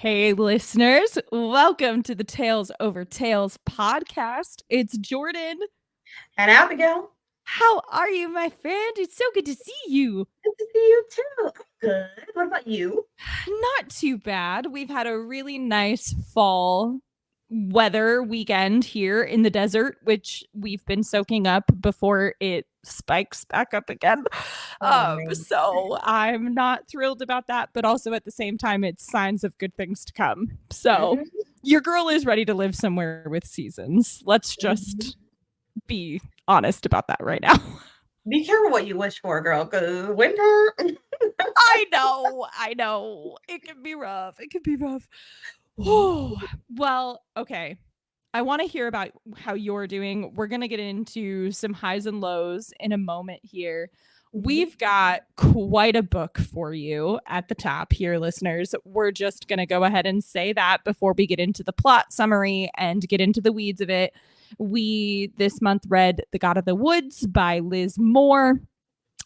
Hey, listeners, welcome to the Tales Over Tales podcast. It's Jordan. And Abigail, How are you, my friend? It's so good to see you. good to see you too. I'm good. What about you? Not too bad. We've had a really nice fall weather weekend here in the desert, which we've been soaking up before it spikes back up again. Oh, man. So I'm not thrilled about that, but also at the same time, it's signs of good things to come. So Mhm, your girl is ready to live somewhere with seasons. Let's mhm. just be honest about that right now. Be careful what you wish for, girl, because winter. I know. It can be rough. It can be rough. Well, okay. I want to hear about how you're doing. We're going to get into some highs and lows in a moment here. Mhm. We've got quite a book for you at the top here, listeners. We're just going to go ahead and say that before we get into the plot summary and get into the weeds of it. We this month read The God of the Woods by Liz Moore.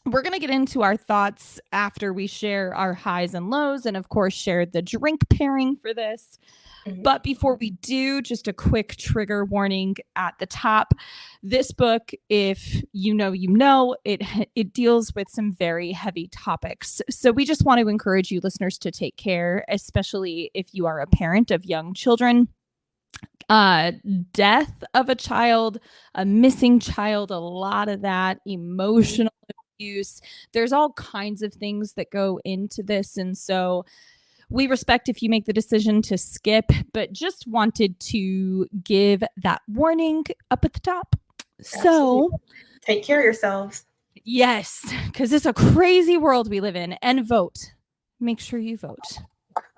We're going to get into our thoughts after we share our highs and lows and, of course, share the drink pairing for this. Mhm. But before we do, just a quick trigger warning at the top. This book, if you know, it deals with some very heavy topics. So we just want to encourage you listeners to take care, especially if you are a parent of young children. Death of a child, a missing child, a lot of that, emotional abuse. There's all kinds of things that go into this. And so we respect if you make the decision to skip, but just wanted to give that warning up at the top. Absolutely. So, Take care of yourselves. yes, because it's a crazy world we live in. And vote. Make sure you vote.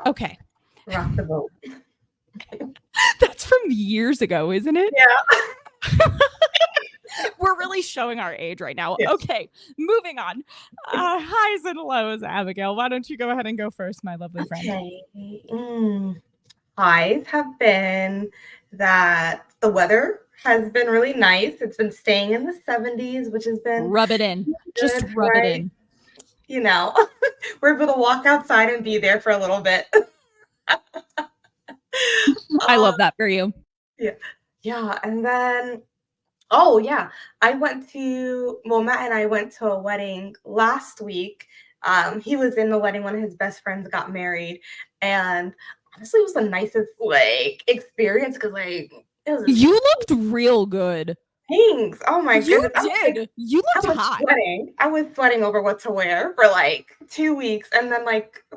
Okay. Rock the boat. That's from years ago, isn't it? Yeah. We're really showing our age right now. Yes. Okay, moving on. Highs and lows, Abigail. Why don't you go ahead and go first, my lovely friend? Okay. Highs have been that the weather has been really nice. It's been staying in the 70s, which has been Rub it in. Just good, rub it right? in. You know, we're able to walk outside and be there for a little bit. I Uh, love that for you. yeah. Yeah. And then oh, yeah. Matt and I went to a wedding last week. He was in the wedding. One of his best friends got married. And honestly, it was the nicest experience because it was just You looked real good. things. Oh my You goodness. did. You I looked was hot. sweating. I was sweating over what to wear for 2 weeks. And then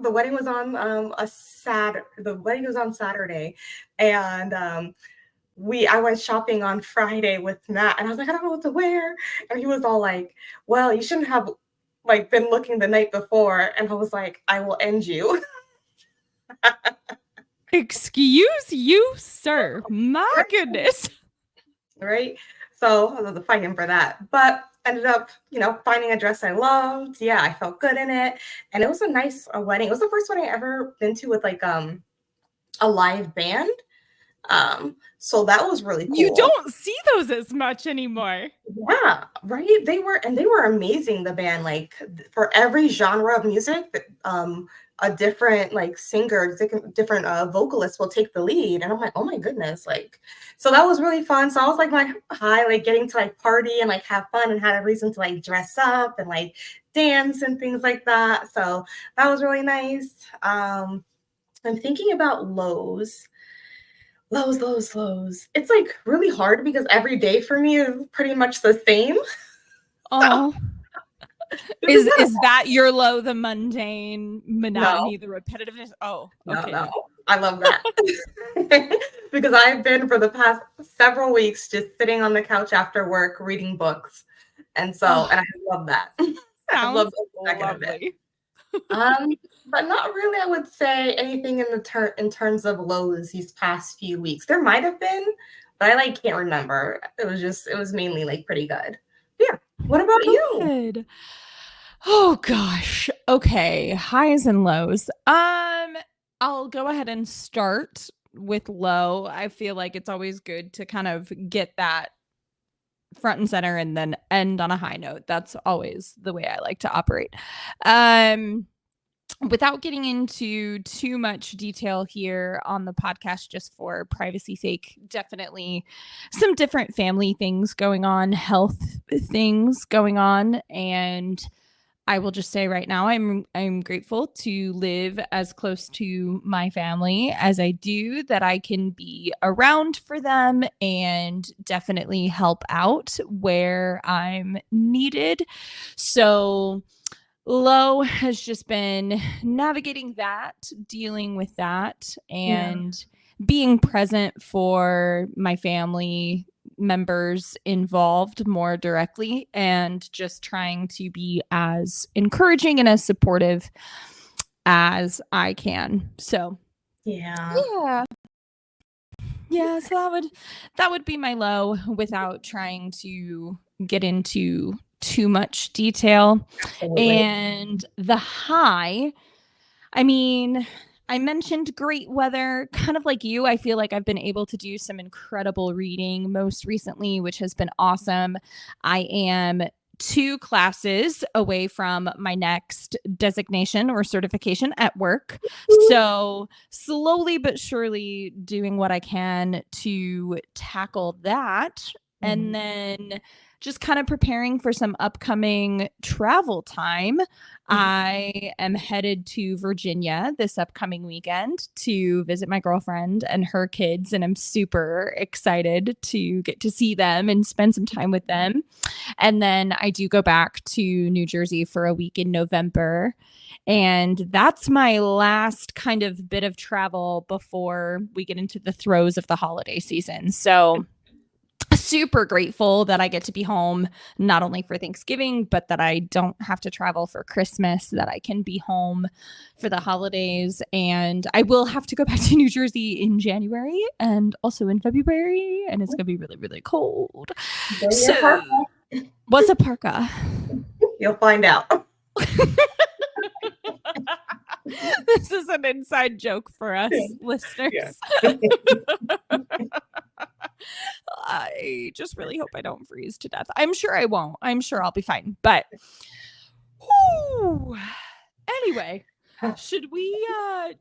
the wedding was on the wedding was on Saturday. And I went shopping on Friday with Matt, and I was like, I don't know what to wear. And he was all like, well, you shouldn't have been looking the night before. And I was like, I will end you. Excuse you, sir. My Right. goodness. Right. So I was fighting for that. But ended up, finding a dress I loved. Yeah, I felt good in it. And it was a nice wedding. It was the first wedding I ever been to with a live band. So that was really You cool. don't see those as much anymore. Yeah, right. They were amazing. The band, for every genre of music, a different singer, different vocalist will take the lead, and I'm like, oh my goodness, so that was really fun. So I was my high, getting to party and have fun and had a reason to dress up and dance and things like that. So that was really nice. I'm thinking about lows. Lows. It's really hard because every day for me is pretty much the same. So Oh. it's not Is that your low, the mundane monotony, no, the repetitiveness? Oh, no, okay. no. I love that. Because I've been for the past several weeks just sitting on the couch after work reading books. And Oh, I love that. I love sounds every second of it. lovely. But not really, I would say anything in terms of lows these past few weeks. There might have been, but I can't remember. It was mainly pretty good. Yeah. What about you? Good. Oh gosh. Okay. Highs and lows. I'll go ahead and start with low. I feel like it's always good to kind of get that front and center and then end on a high note. That's always the way I like to operate. Um without getting into too much detail here on the podcast, just for privacy sake, definitely some different family things going on, health things going on, and I will just say right now, I'm grateful to live as close to my family as I do, that I can be around for them and definitely help out where I'm needed. So Lo has just been navigating that, dealing with that, Yeah. and being present for my family members involved more directly, and just trying to be as encouraging and as supportive as I can. So, Yeah. yeah. Yeah, so that would be my low, without trying to get into too much detail. Absolutely. And the high, I mean, I mentioned great weather. Kind of like you, I feel like I've been able to do some incredible reading most recently, which has been awesome. I am 2 classes away from my next designation or certification at work. So, slowly but surely doing what I can to tackle that. And Mhm. then just kind of preparing for some upcoming travel time. Mhm. I am headed to Virginia this upcoming weekend to visit my girlfriend and her kids, and I'm super excited to get to see them and spend some time with them. And then I do go back to New Jersey for a week in November. And that's my last kind of bit of travel before we get into the throes of the holiday season. So, super grateful that I get to be home, not only for Thanksgiving, but that I don't have to travel for Christmas, that I can be home for the holidays. And I will have to go back to New Jersey in January and also in February, and it's going to be really, really cold. Bring your So, parka. what's a parka? You'll find out. This is an inside joke for us listeners. Yeah. I just really hope I don't freeze to death. I'm sure I won't. I'm sure I'll be fine. But whew. Anyway, should we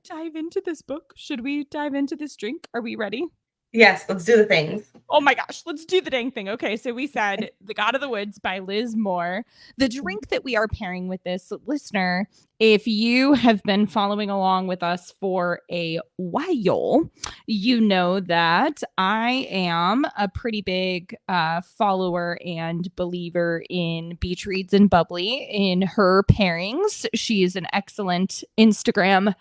dive into this book? Should we dive into this drink? Are we ready? Yes, let's do the things. Oh my gosh, let's do the dang thing. Okay, so we said The God of the Woods by Liz Moore. The drink that we are pairing with this, listener, if you have been following along with us for a while, you know that I am a pretty big follower and believer in Beach Reads and Bubbly in her pairings. She is an excellent bookstagram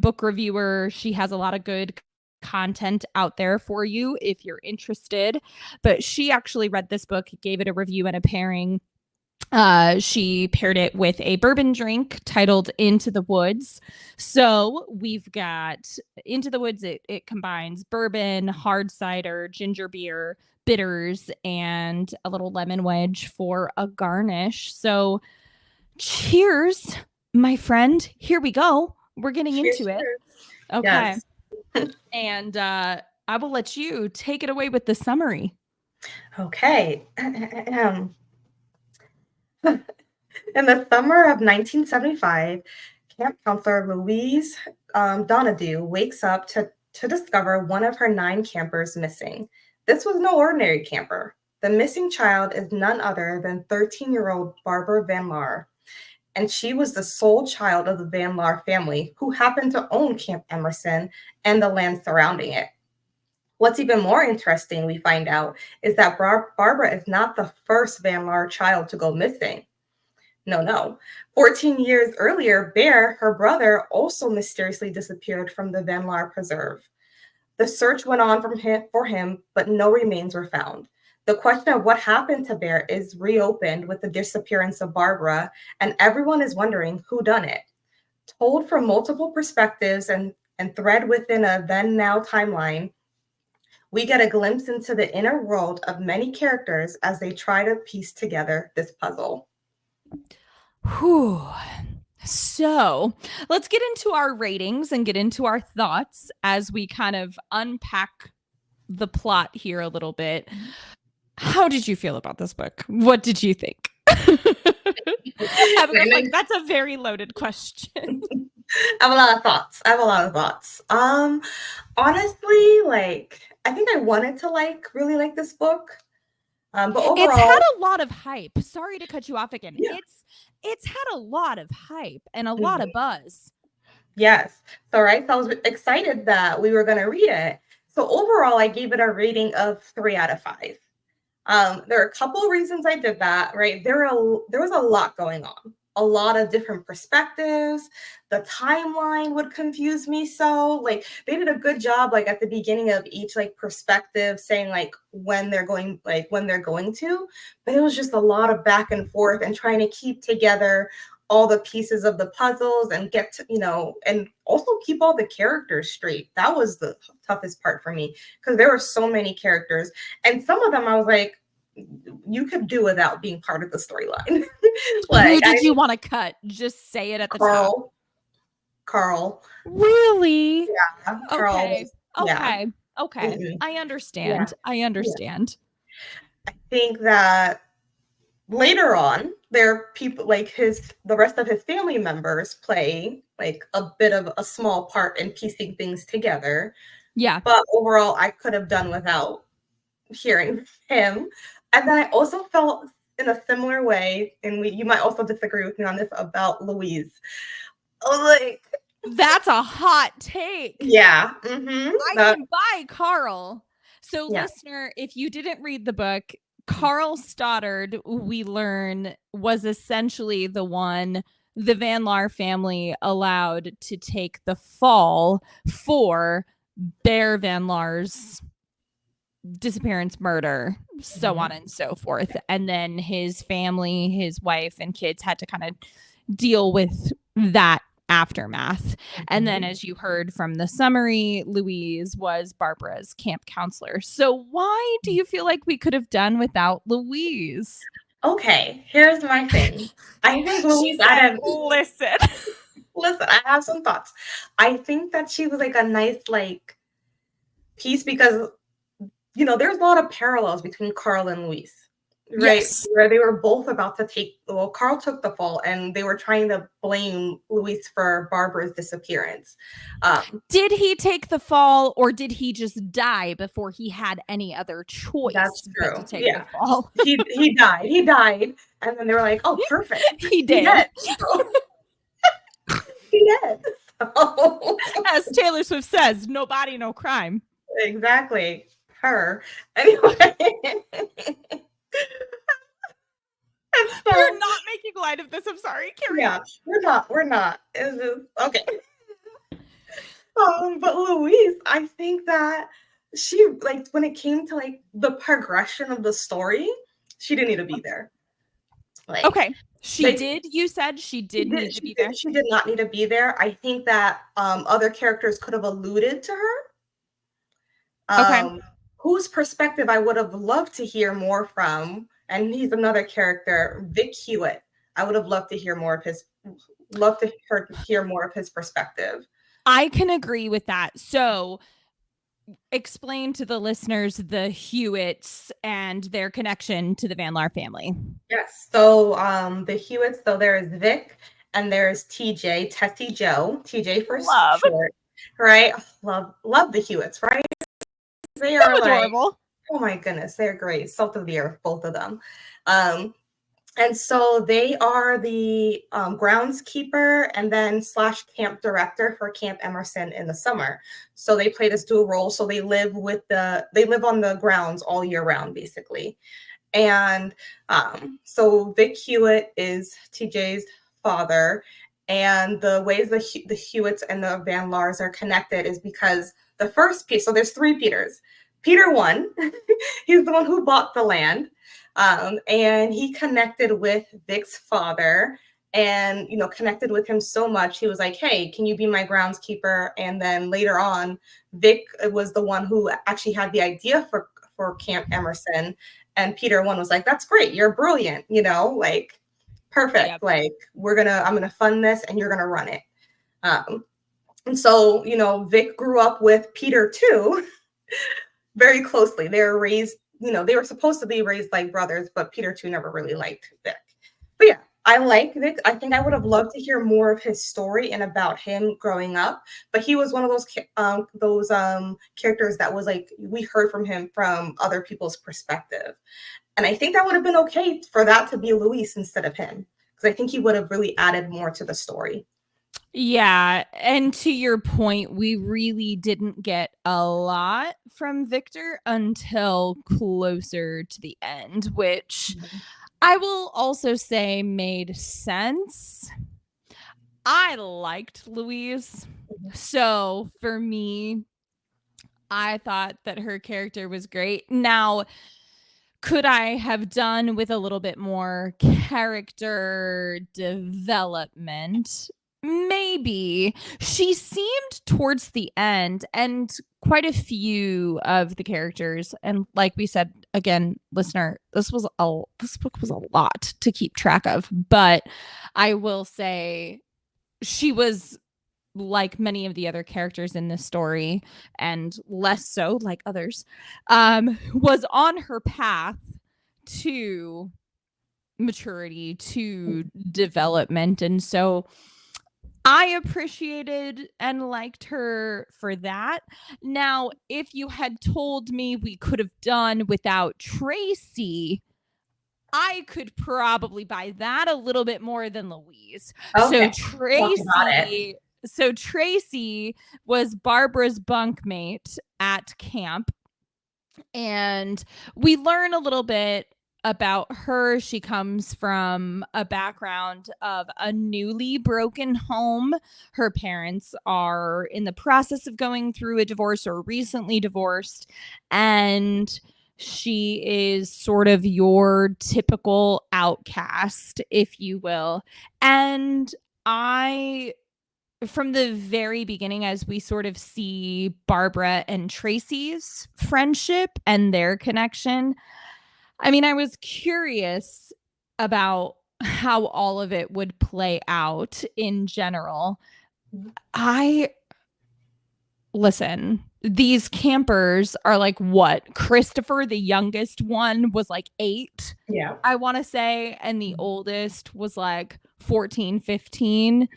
book reviewer. She has a lot of good content out there for you if you're interested. But she actually read this book, gave it a review and a pairing. She paired it with a bourbon drink titled Into the Woods. So we've got Into the Woods. It combines bourbon, hard cider, ginger beer, bitters, and a little lemon wedge for a garnish. So cheers, my friend. Here we go. We're getting into it. Okay. Yes. And I will let you take it away with the summary. Okay. In the summer of 1975, camp counselor Louise Donahue wakes up to discover one of her 9 campers missing. This was no ordinary camper. The missing child is none other than 13-year-old Barbara Van Laar, and she was the sole child of the Van Laar family, who happened to own Camp Emerson and the land surrounding it. What's even more interesting, we find out, is that Barbara is not the first Van Laar child to go missing. No. 14 years earlier, Bear, her brother, also mysteriously disappeared from the Van Laar Preserve. The search went on for him, but no remains were found. The question of what happened to Bear is reopened with the disappearance of Barbara, and everyone is wondering who done it. Told from multiple perspectives and thread within a then-now timeline, we get a glimpse into the inner world of many characters as they try to piece together this puzzle. Whew. So let's get into our ratings and get into our thoughts as we kind of unpack the plot here a little bit. How did you feel about this book? What did you think? Abigail's like, that's a very loaded question. I have a lot of thoughts. Honestly, like I think I wanted to really like this book. But overall, it's had a lot of hype. Sorry to cut you off again. Yeah. It's had a lot of hype and a lot of buzz. Yes. So right. So I was excited that we were gonna read it. So overall, I gave it a rating of 3 out of 5. There are a couple of reasons I did that, right? There was a lot going on, a lot of different perspectives. The timeline would confuse me. So like they did a good job, like at the beginning of each like perspective saying like when they're going to, but it was just a lot of back and forth and trying to keep together all the pieces of the puzzles and get to, and also keep all the characters straight. That was the toughest part for me because there were so many characters and some of them I was like, you could do without being part of the storyline. Like, who did you want to cut? Just say it at the top. Carl. Really? Yeah. Carl. Okay. Okay. Mm-hmm. I understand. Yeah. I understand. I think that later on, there are people like the rest of his family members play like a bit of a small part in piecing things together. Yeah. But overall, I could have done without hearing him. And then I also felt in a similar way, and you might also disagree with me on this, about Louise. Like, that's a hot take. Yeah. Mm-hmm. I can buy Carl. So, listener, if you didn't read the book, Carl Stoddard, we learn, was essentially the one the Van Laar family allowed to take the fall for Bear Van Laar's disappearance, murder, so on and so forth. And then his family, his wife and kids had to kind of deal with that aftermath. And then, as you heard from the summary, Louise was Barbara's camp counselor. So why do you feel like we could have done without Louise? Okay, here's my thing. I think Louise, listen, I have some thoughts. I think that she was like a nice like piece because there's a lot of parallels between Carl and Louise. Right, yes. Where they were both about to Carl took the fall and they were trying to blame Louise for Barbara's disappearance. Did he take the fall or did he just die before he had any other choice? That's true. To take the fall? He died. And then they were like, oh, perfect. He did. He did. So. As Taylor Swift says, no body, no crime. Exactly. Her. Anyway. So, we're not making light of this. I'm sorry. Carry on. We're not. It's just okay. But Louise, I think that she like when it came to like the progression of the story, she didn't need to be there. Like, okay. You said she did need to be there. She did not need to be there. I think that other characters could have alluded to her. Okay. Whose perspective I would have loved to hear more from, and he's another character, Vic Hewitt. I would have loved to hear more of his perspective. I can agree with that. So explain to the listeners the Hewitts and their connection to the Van Laar family. Yes. So the Hewitts, so there's Vic and there's TJ, Tessie Joe, TJ for short. Right? Love the Hewitts, right? They are adorable. Like, oh my goodness, they're great. Salt of the earth, both of them. And so they are the groundskeeper and then / camp director for Camp Emerson in the summer. So they play this dual role. So they live on the grounds all year round, basically. And so Vic Hewitt is TJ's father. And the ways the Hewitts and the Van Laars are connected is because the first piece, so there's 3 Peters. Peter 1, he's the one who bought the land. And he connected with Vic's father and, connected with him so much. He was like, hey, can you be my groundskeeper? And then later on, Vic was the one who actually had the idea for Camp Emerson. And Peter 1 was like, that's great. You're brilliant. Like perfect. Yep. Like I'm going to fund this and you're going to run it. And so, Vic grew up with Peter 2 very closely. They were raised, they were supposed to be raised like brothers, but Peter 2 never really liked Vic. But yeah, I like Vic. I think I would have loved to hear more of his story and about him growing up. But he was one of those characters that was like we heard from him from other people's perspective, and I think that would have been okay for that to be Luis instead of him, because I think he would have really added more to the story. Yeah, and to your point, we really didn't get a lot from Victor until closer to the end, which I will also say made sense. I liked Louise. So for me, I thought that her character was great. Now, could I have done with a little bit more character development? Maybe. She seemed towards the end, and quite a few of the characters, and like we said again, listener, this book was a lot to keep track of, but I will say she was like many of the other characters in this story, and less so like others, was on her path to maturity, to development. And so I appreciated and liked her for that. Now, if you had told me we could have done without Tracy, I could probably buy that a little bit more than Louise. Okay. So Tracy was Barbara's bunkmate at camp, and we learn a little bit about her. She comes from a background of a newly broken home. Her parents are in the process of going through a divorce or recently divorced, and she is sort of your typical outcast, if you will. And from the very beginning, as we sort of see Barbara and Tracy's friendship and their connection, I mean, I was curious about how all of it would play out in general. Listen, these campers are like, what? Christopher, the youngest one, was like 8. Yeah. I want to say. And the oldest was like 14, 15.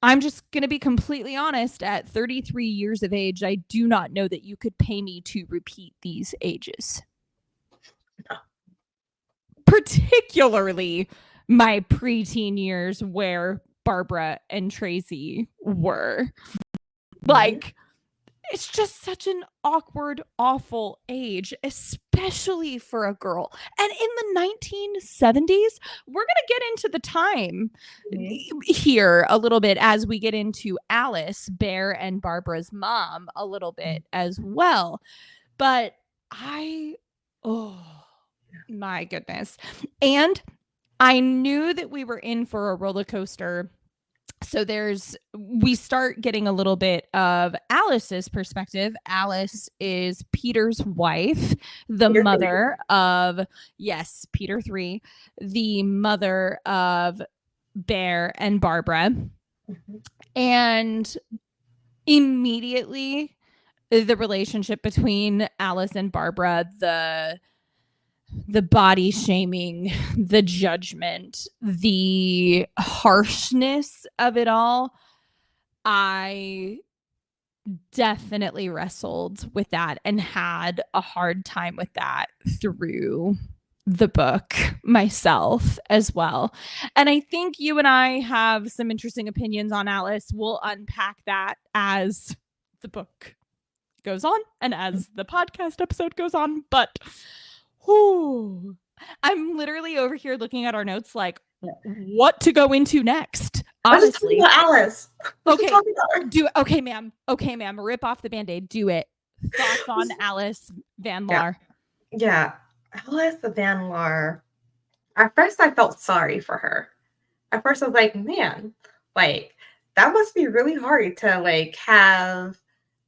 I'm just going to be completely honest. At 33 years of age, I do not know that you could pay me to repeat these ages. No. Particularly my preteen years where Barbara and Tracy were. Like, it's just such an awkward, awful age, especially for a girl. And in the 1970s, we're going to get into the time here a little bit as we get into Alice, Bear and Barbara's mom a little bit as well. But oh my goodness. And I knew that we were in for a roller coaster. So we start getting a little bit of Alice's perspective. Alice is Peter's wife, the mother of, yes, Peter 3, the mother of Bear and Barbara. And immediately the relationship between Alice and Barbara, the body shaming, the judgment, the harshness of it all, I definitely wrestled with that and had a hard time with that through the book myself as well. And I think you and I have some interesting opinions on Alice. We'll unpack that as the book goes on and as the podcast episode goes on. But I'm literally over here looking at our notes like what to go into next. Honestly, Alice. Okay, ma'am. Rip off the Band-Aid. Do it. Thoughts on Alice Van Laar? Yeah, Alice Van Laar. At first, I felt sorry for her. At first, I was like, man, like that must be really hard to like have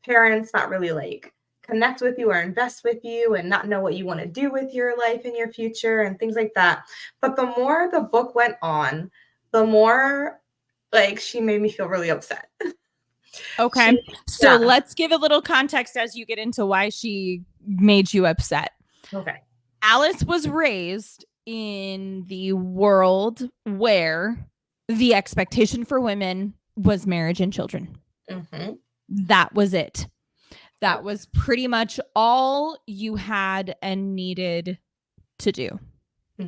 parents not really like connect with you or invest with you and not know what you want to do with your life and your future and things like that. But the more the book went on, the more like she made me feel really upset. Okay. So let's give a little context as you get into why she made you upset. Okay. Alice was raised in the world where the expectation for women was marriage and children. Mhm. That was it. That was pretty much all you had and needed to do.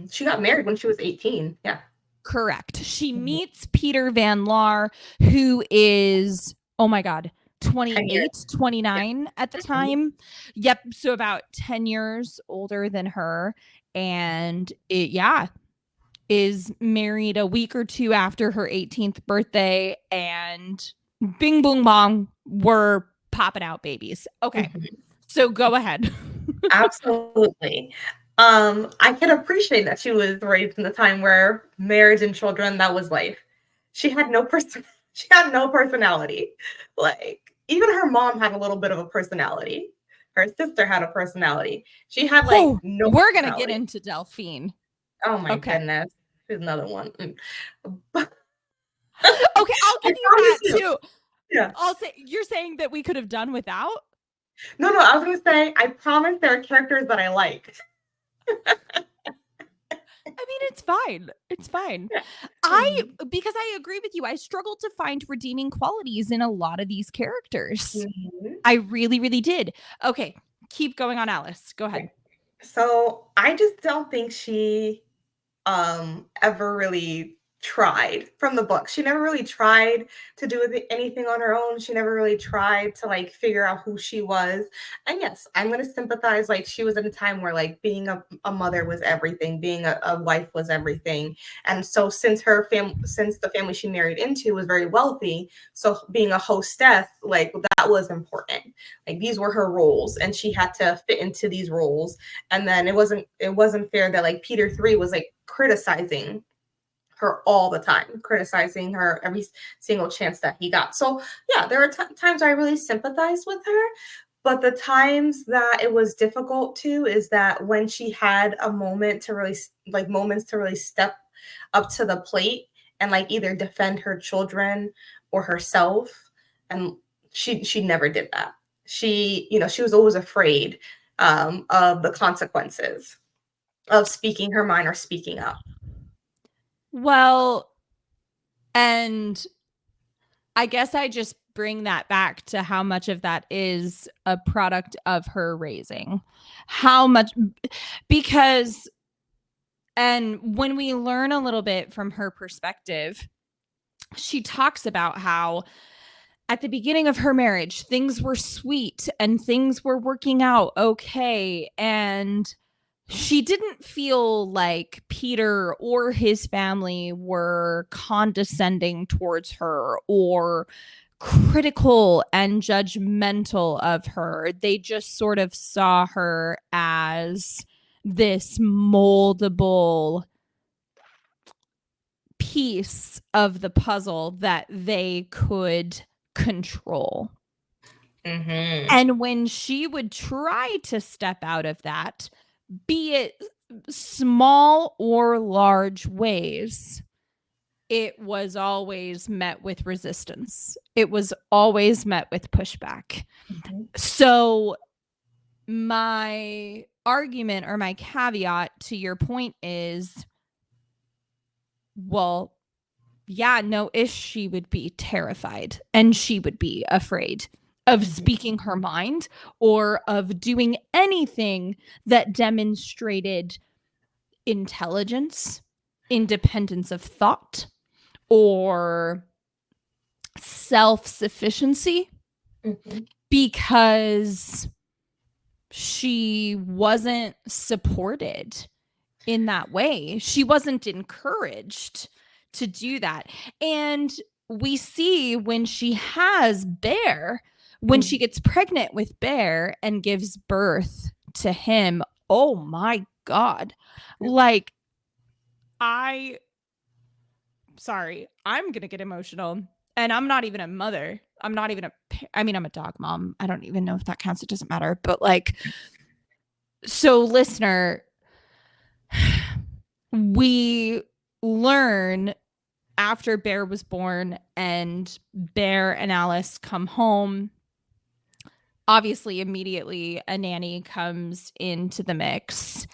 She got married when she was 18. Yeah. Correct. She Mhm. meets Peter Van Laar, who is, oh my God, 10 28, years. 29 at the time. Yep. So about 10 years older than her. And is married a week or two after her 18th birthday. And bing, boom, bong, we're popping out babies. Okay. Mhm. So go ahead. Absolutely. I can appreciate that she was raised in the time where marriage and children, that was life. She had no person she had no personality. Like, even her mom had a little bit of a personality. Her sister had a personality. She had like Oh, no we're going to get personality. into Delphine. Oh my Okay. goodness. Here's another one. Okay, I'll give you that too. Yeah. I'll say you're saying that we could have done without. No, I was gonna say, I promise there are characters that I like. I mean, it's fine. It's fine. Yeah. Because I agree with you. I struggle to find redeeming qualities in a lot of these characters. Mhm. I really, really did. Okay, keep going on, Alice. Go ahead. So I just don't think she ever really tried from the book. She never really tried to do anything on her own. She never really tried to like figure out who she was. And yes, I'm going to sympathize. Like, she was at a time where like being a mother was everything, being a wife was everything. And so since since the family she married into was very wealthy, so being a hostess, like, that was important. Like, these were her roles and she had to fit into these roles. And then it wasn't fair that like Peter 3 was like criticizing her all the time, criticizing her every single chance that he got. So yeah, there are times I really sympathize with her, but the times that it was difficult to is that when she had a moment to really moments to really step up to the plate and like either defend her children or herself, and she never did that. She was always afraid of the consequences of speaking her mind or speaking up. Well, and I guess I just bring that back to how much of that is a product of her raising. How much, because, and when we learn a little bit from her perspective, she talks about how at the beginning of her marriage, things were sweet and things were working out okay. And she didn't feel like Peter or his family were condescending towards her or critical and judgmental of her. They just sort of saw her as this moldable piece of the puzzle that they could control. Mm-hmm. And when she would try to step out of that, be it small or large ways, it was always met with resistance. It was always met with pushback. Mm-hmm. So my argument or my caveat to your point is, well, yeah, no, if she would be terrified and she would be afraid of speaking her mind or of doing anything that demonstrated intelligence, independence of thought, or self-sufficiency, Mm-hmm. because she wasn't supported in that way. She wasn't encouraged to do that. And we see when she has Bear, when she gets pregnant with Bear and gives birth to him, oh my God. Like, I'm going to get emotional. And I'm not even a mother. I'm not even I'm a dog mom. I don't even know if that counts. It doesn't matter. But like, so listener, we learn after Bear was born and Bear and Alice come home. Obviously, immediately a nanny comes into the mix.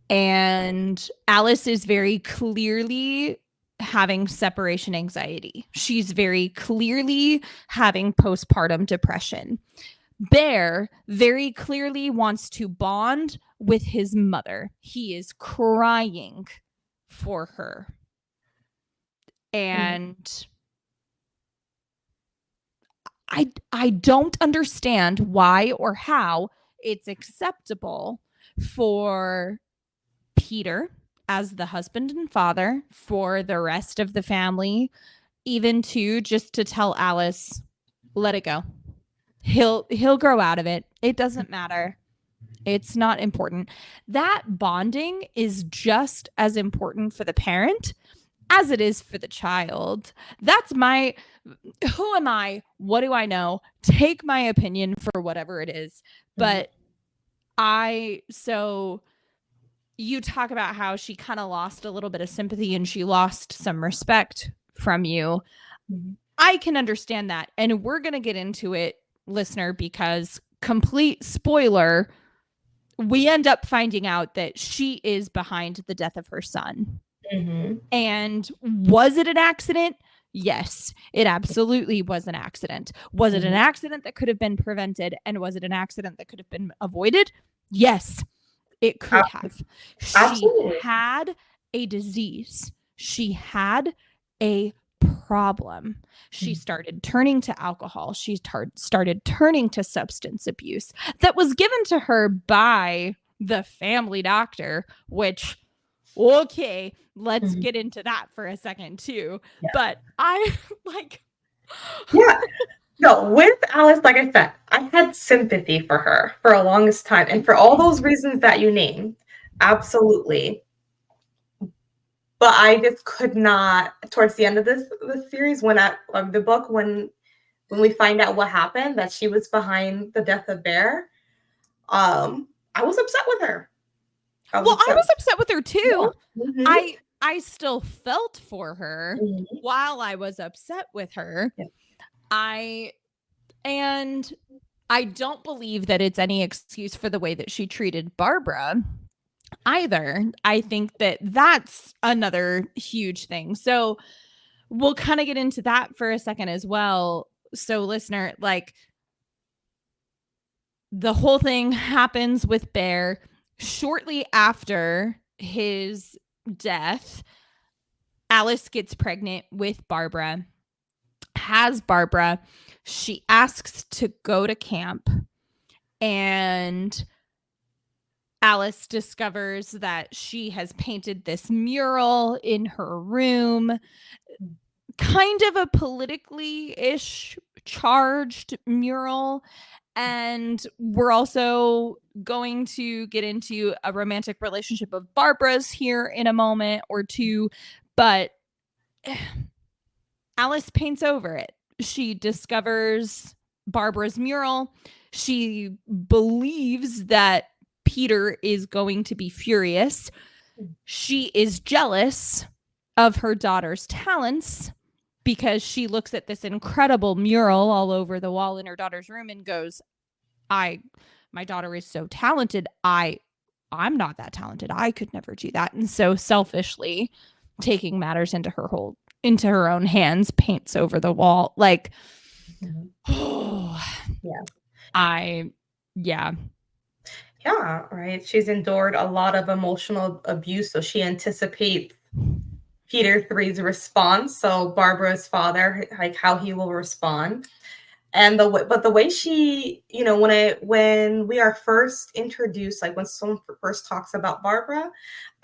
And Alice is very clearly having separation anxiety. She's very clearly having postpartum depression. Bear very clearly wants to bond with his mother. He is crying for her. And I don't understand why or how it's acceptable for Peter as the husband and father, for the rest of the family, even to just to tell Alice, let it go. He'll grow out of it. It doesn't matter. It's not important. That bonding is just as important for the parent as it is for the child. That's my, who am I? What do I know? Take my opinion for whatever it is. But so you talk about how she kind of lost a little bit of sympathy and she lost some respect from you. I can understand that. And we're going to get into it, listener, because complete spoiler, we end up finding out that she is behind the death of her son. And was it an accident? Yes, it absolutely was an accident. Was it an accident that could have been prevented? And was it an accident that could have been avoided? Yes, it could have. She had a disease. She had a problem. She started turning to alcohol. She started turning to substance abuse that was given to her by the family doctor, which, okay, let's get into that for a second too. But I like... No, with Alice, like I said, I had sympathy for her for a longest time. And for all those reasons that you named, absolutely. But I just could not, towards the end of this series, of the book, when we find out what happened, that she was behind the death of Bear, I was upset with her. I was upset with her too. Yeah. I still felt for her while I was upset with her. Yeah. I don't believe that it's any excuse for the way that she treated Barbara either. I think that that's another huge thing. So we'll kind of get into that for a second as well. So listener, like, the whole thing happens with Bear. Shortly after his death, Alice gets pregnant with Barbara, has Barbara. She asks to go to camp, and Alice discovers that she has painted this mural in her room, kind of a politically-ish charged mural. And we're also going to get into a romantic relationship of Barbara's here in a moment or two, but Alice paints over it. She discovers Barbara's mural. She believes that Peter is going to be furious. She is jealous of her daughter's talents because she looks at this incredible mural all over the wall in her daughter's room and goes, my daughter is so talented. I'm not that talented. I could never do that. And so selfishly taking matters into her own hands, paints over the wall. Like, Yeah, right. She's endured a lot of emotional abuse, so she anticipates Peter III's response. So Barbara's father, like how he will respond, and the way she, when we are first introduced, like when someone first talks about Barbara,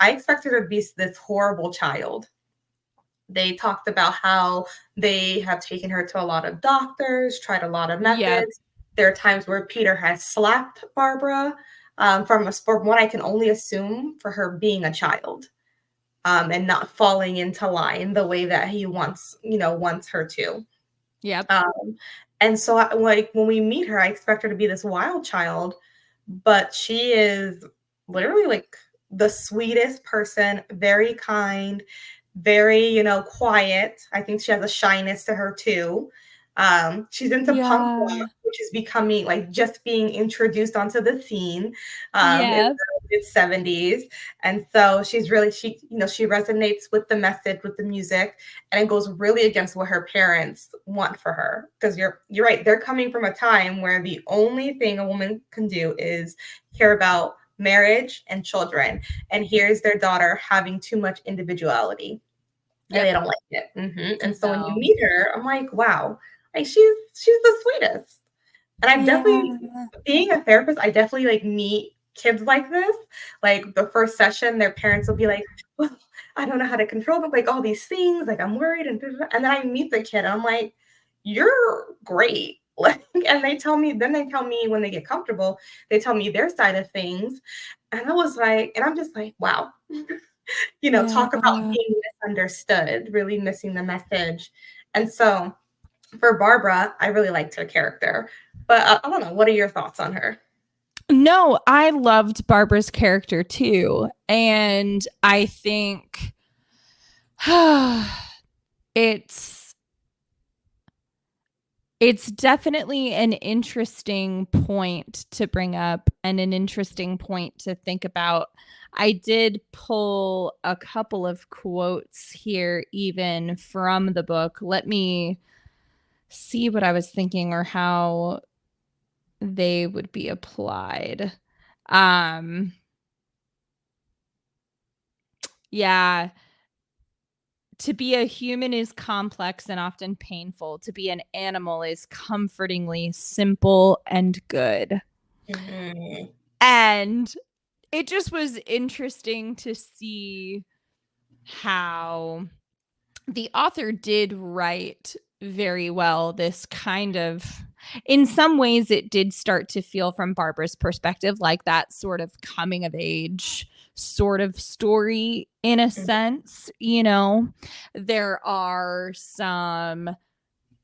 I expect her to be this horrible child. They talked about how they have taken her to a lot of doctors, tried a lot of methods. Yep. There are times where Peter has slapped Barbara. From what I can only assume for her being a child, and not falling into line the way that he wants her to. Yep. And so, like, when we meet her, I expect her to be this wild child, but she is literally like the sweetest person, very kind, very, quiet. I think she has a shyness to her too. She's into punk rock, which is becoming like just being introduced onto the scene. In mid 70s, and so she resonates with the message, with the music, and it goes really against what her parents want for her. Because you're right, they're coming from a time where the only thing a woman can do is care about marriage and children, and here's their daughter having too much individuality, and they don't like it. And so when you meet her, I'm like, wow, like she's the sweetest. And I've definitely, being a therapist, I definitely like meet kids like this. Like the first session, their parents will be like, well, I don't know how to control them, like all these things, like I'm worried, and then I meet the kid, and I'm like, you're great. Like, and they tell me when they get comfortable, they tell me their side of things. And I was like, and I'm just like, wow. Talk about being misunderstood, really missing the message. And so for Barbara, I really liked her character. But I don't know. What are your thoughts on her? No, I loved Barbara's character too. And I think it's definitely an interesting point to bring up and an interesting point to think about. I did pull a couple of quotes here, even from the book. Let me see what I was thinking or how they would be applied. Yeah. To be a human is complex and often painful. To be an animal is comfortingly simple and good. Mm-hmm. And it just was interesting to see how the author did write very well this kind of, in some ways it did start to feel from Barbara's perspective like that sort of coming of age sort of story in a sense. There are some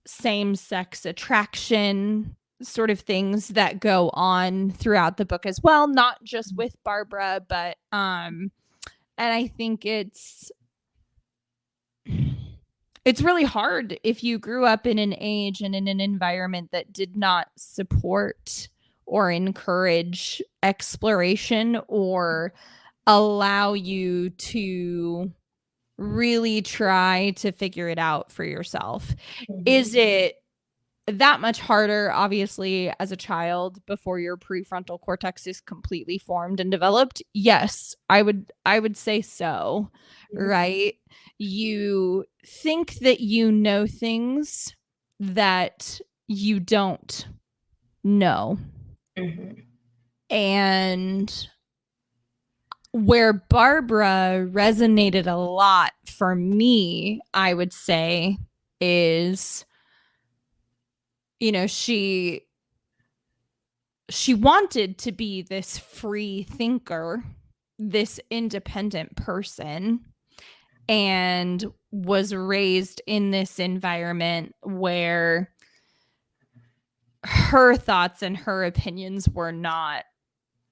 same-sex attraction sort of things that go on throughout the book as well, not just with Barbara, but and I think it's really hard if you grew up in an age and in an environment that did not support or encourage exploration or allow you to really try to figure it out for yourself. Is it that much harder, obviously, as a child before your prefrontal cortex is completely formed and developed? Yes, I would say so, right? You think that you know things that you don't know. And where Barbara resonated a lot for me, I would say, is, she wanted to be this free thinker, this independent person, and was raised in this environment where her thoughts and her opinions were not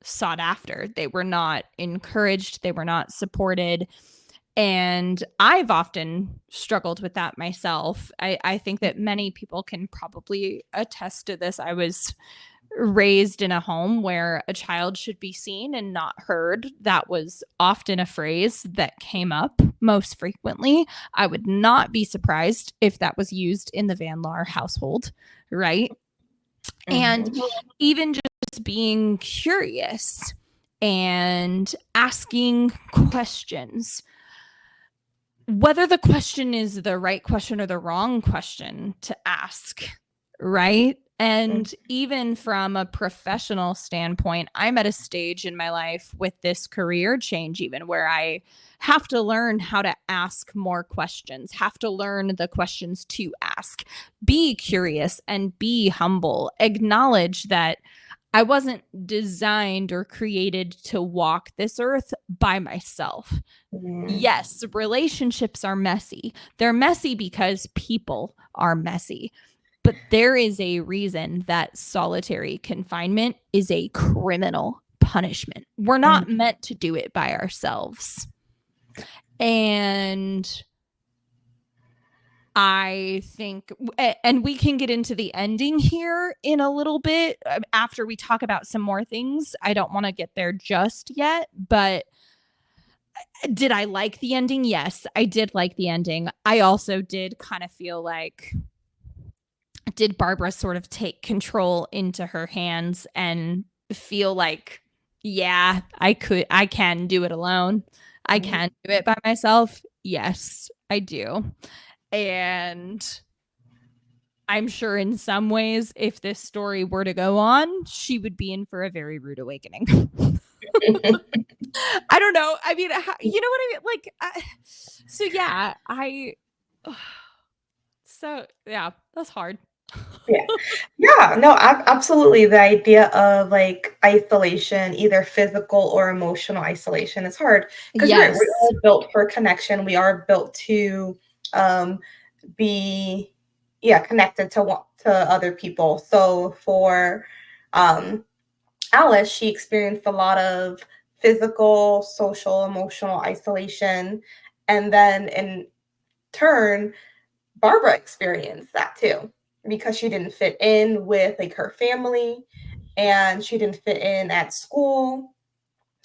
sought after. They were not encouraged. They were not supported. And I've often struggled with that myself. I think that many people can probably attest to this. I was raised in a home where a child should be seen and not heard. That was often a phrase that came up most frequently. I would not be surprised if that was used in the Van Laar household, right? And even just being curious and asking questions, whether the question is the right question or the wrong question to ask, right? And even from a professional standpoint, I'm at a stage in my life with this career change, even where I have to learn how to ask more questions, have to learn the questions to ask, be curious and be humble, acknowledge that I wasn't designed or created to walk this earth by myself. Yes, relationships are messy. They're messy because people are messy. But there is a reason that solitary confinement is a criminal punishment. We're not meant to do it by ourselves. And I think, and we can get into the ending here in a little bit after we talk about some more things. I don't want to get there just yet, but did I like the ending? Yes, I did like the ending. I also did kind of feel like, did Barbara sort of take control into her hands and feel like, yeah, I can do it alone. I can do it by myself. Yes, I do. And I'm sure in some ways, if this story were to go on, she would be in for a very rude awakening. I don't know. I mean, you know what I mean? Like, so yeah, so yeah, that's hard. Yeah. Yeah, no, absolutely. The idea of like isolation, either physical or emotional isolation, is hard because you're right. Yes. We are built for connection. We are built to um, be, yeah, connected to other people. So for um, Alice, she experienced a lot of physical, social, emotional isolation, and then in turn, Barbara experienced that too because she didn't fit in with like her family and she didn't fit in at school.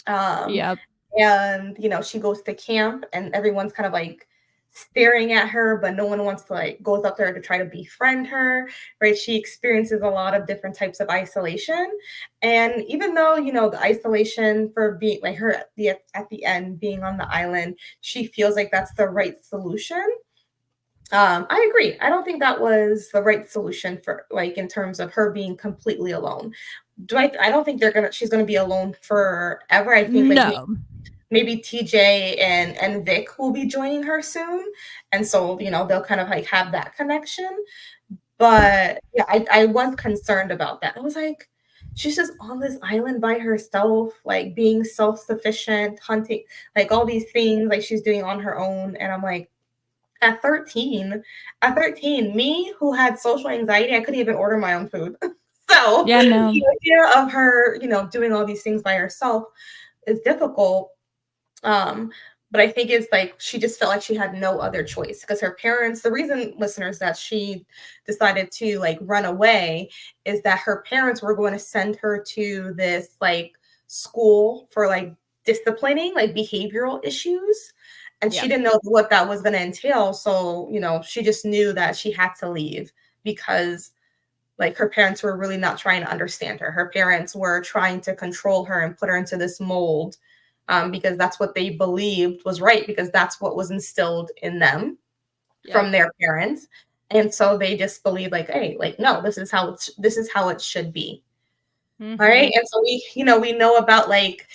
Um, Yep. and she goes to camp and everyone's kind of like staring at her, but no one wants to like goes up there to try to befriend her, right? She experiences a lot of different types of isolation. And even though, the isolation for being like her at the end being on the island, she feels like that's the right solution. I agree. I don't think that was the right solution for like in terms of her being completely alone. I don't think she's gonna be alone forever. I think like No. maybe TJ and Vic will be joining her soon. And so, they'll kind of like have that connection. But yeah, I was concerned about that. I was like, she's just on this island by herself, like being self-sufficient, hunting, like all these things like she's doing on her own. And I'm like, at 13, me who had social anxiety, I couldn't even order my own food. So Yeah, no. the idea of her, doing all these things by herself is difficult. But I think it's like she just felt like she had no other choice because her parents, the reason, listeners, that she decided to like run away is that her parents were going to send her to this like school for like disciplining, like behavioral issues. And she Yep. didn't know what that was going to entail. So, she just knew that she had to leave because like her parents were really not trying to understand her. Her parents were trying to control her and put her into this mold because that's what they believed was right, because that's what was instilled in them from their parents. And so they just believe like, hey, like, no, this is how it should be. Mm-hmm. All right. And so we know about like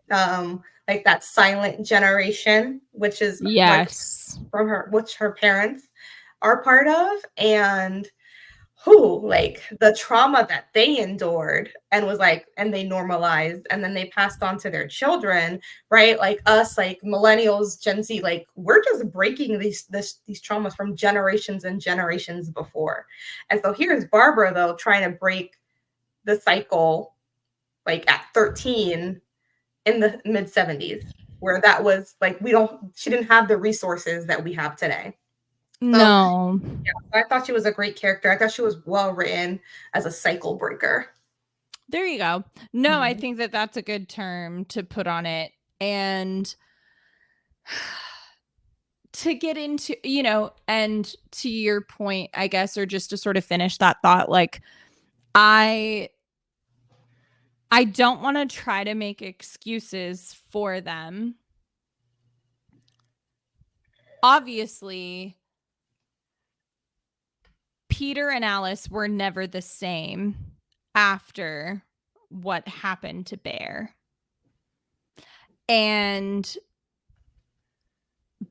that silent generation, which is Yes. from her, which her parents are part of, and who like the trauma that they endured and was like, and they normalized and then they passed on to their children, right? Like us, like millennials, Gen Z, like we're just breaking these traumas from generations and generations before. And so here's Barbara though trying to break the cycle like at 13 in the mid 70s, where that was like she didn't have the resources that we have today. So, No. yeah, I thought she was a great character. I thought she was well written as a cycle breaker. There you go. No, I think that that's a good term to put on it. And to get into, and to your point, I guess, or just to sort of finish that thought, like I don't want to try to make excuses for them. Obviously, Peter and Alice were never the same after what happened to Bear. And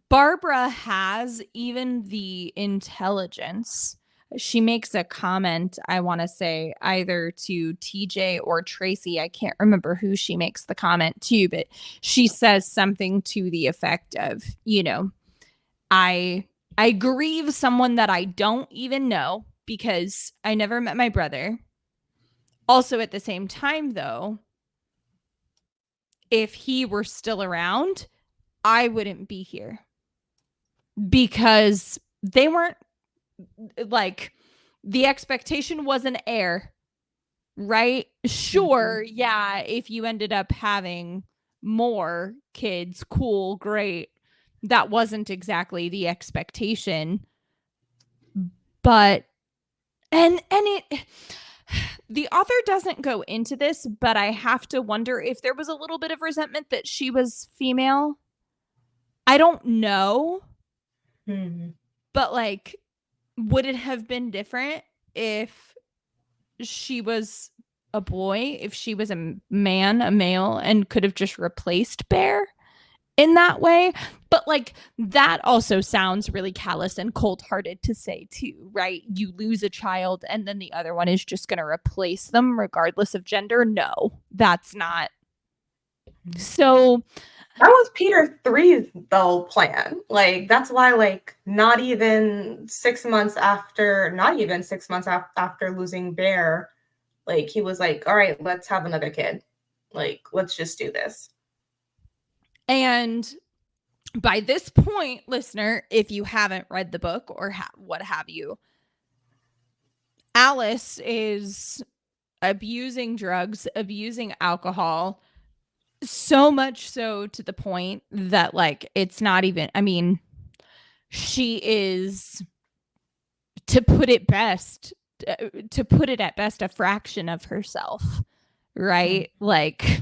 Barbara has even the intelligence. She makes a comment, I want to say either to TJ or Tracy. I can't remember who she makes the comment to, but she says something to the effect of, I grieve someone that I don't even know because I never met my brother. Also, at the same time, though, if he were still around, I wouldn't be here because they weren't like the expectation was an heir, right? Sure, yeah, if you ended up having more kids, cool, great. That wasn't exactly the expectation, but and it the author doesn't go into this, but I have to wonder if there was a little bit of resentment that she was female. I don't know, Mhm. but like, would it have been different if she was a boy, if she was a man, a male, and could have just replaced Bear in that way? But like, that also sounds really callous and cold-hearted to say too, right? You lose a child and then the other one is just going to replace them regardless of gender. No, that's not. So That was Peter 3's though plan. Like that's why like not even 6 months after losing Bear, like he was like, all right, let's have another kid. Like let's just do this. and by this point, listener, if you haven't read the book or what have you, Alice is abusing drugs, abusing alcohol, so much so to the point that like it's not even, I mean, she is, to put it at best, a fraction of herself, right? Like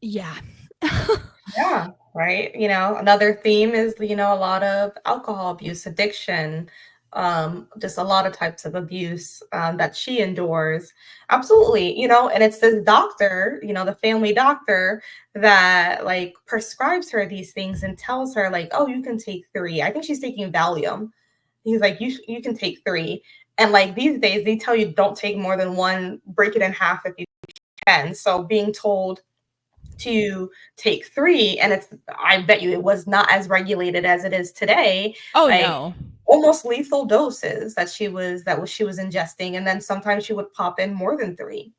yeah. Yeah, right. Another theme is, a lot of alcohol abuse, addiction, just a lot of types of abuse that she endures. Absolutely, and it's this doctor, the family doctor that like prescribes her these things and tells her like, oh, you can take 3. I think she's taking Valium. He's like, you can take 3. And like these days they tell you don't take more than 1, break it in half if you can. So being told to take 3, and I bet you it was not as regulated as it is today. Oh Like no. almost lethal doses that she was ingesting, and then sometimes she would pop in more than 3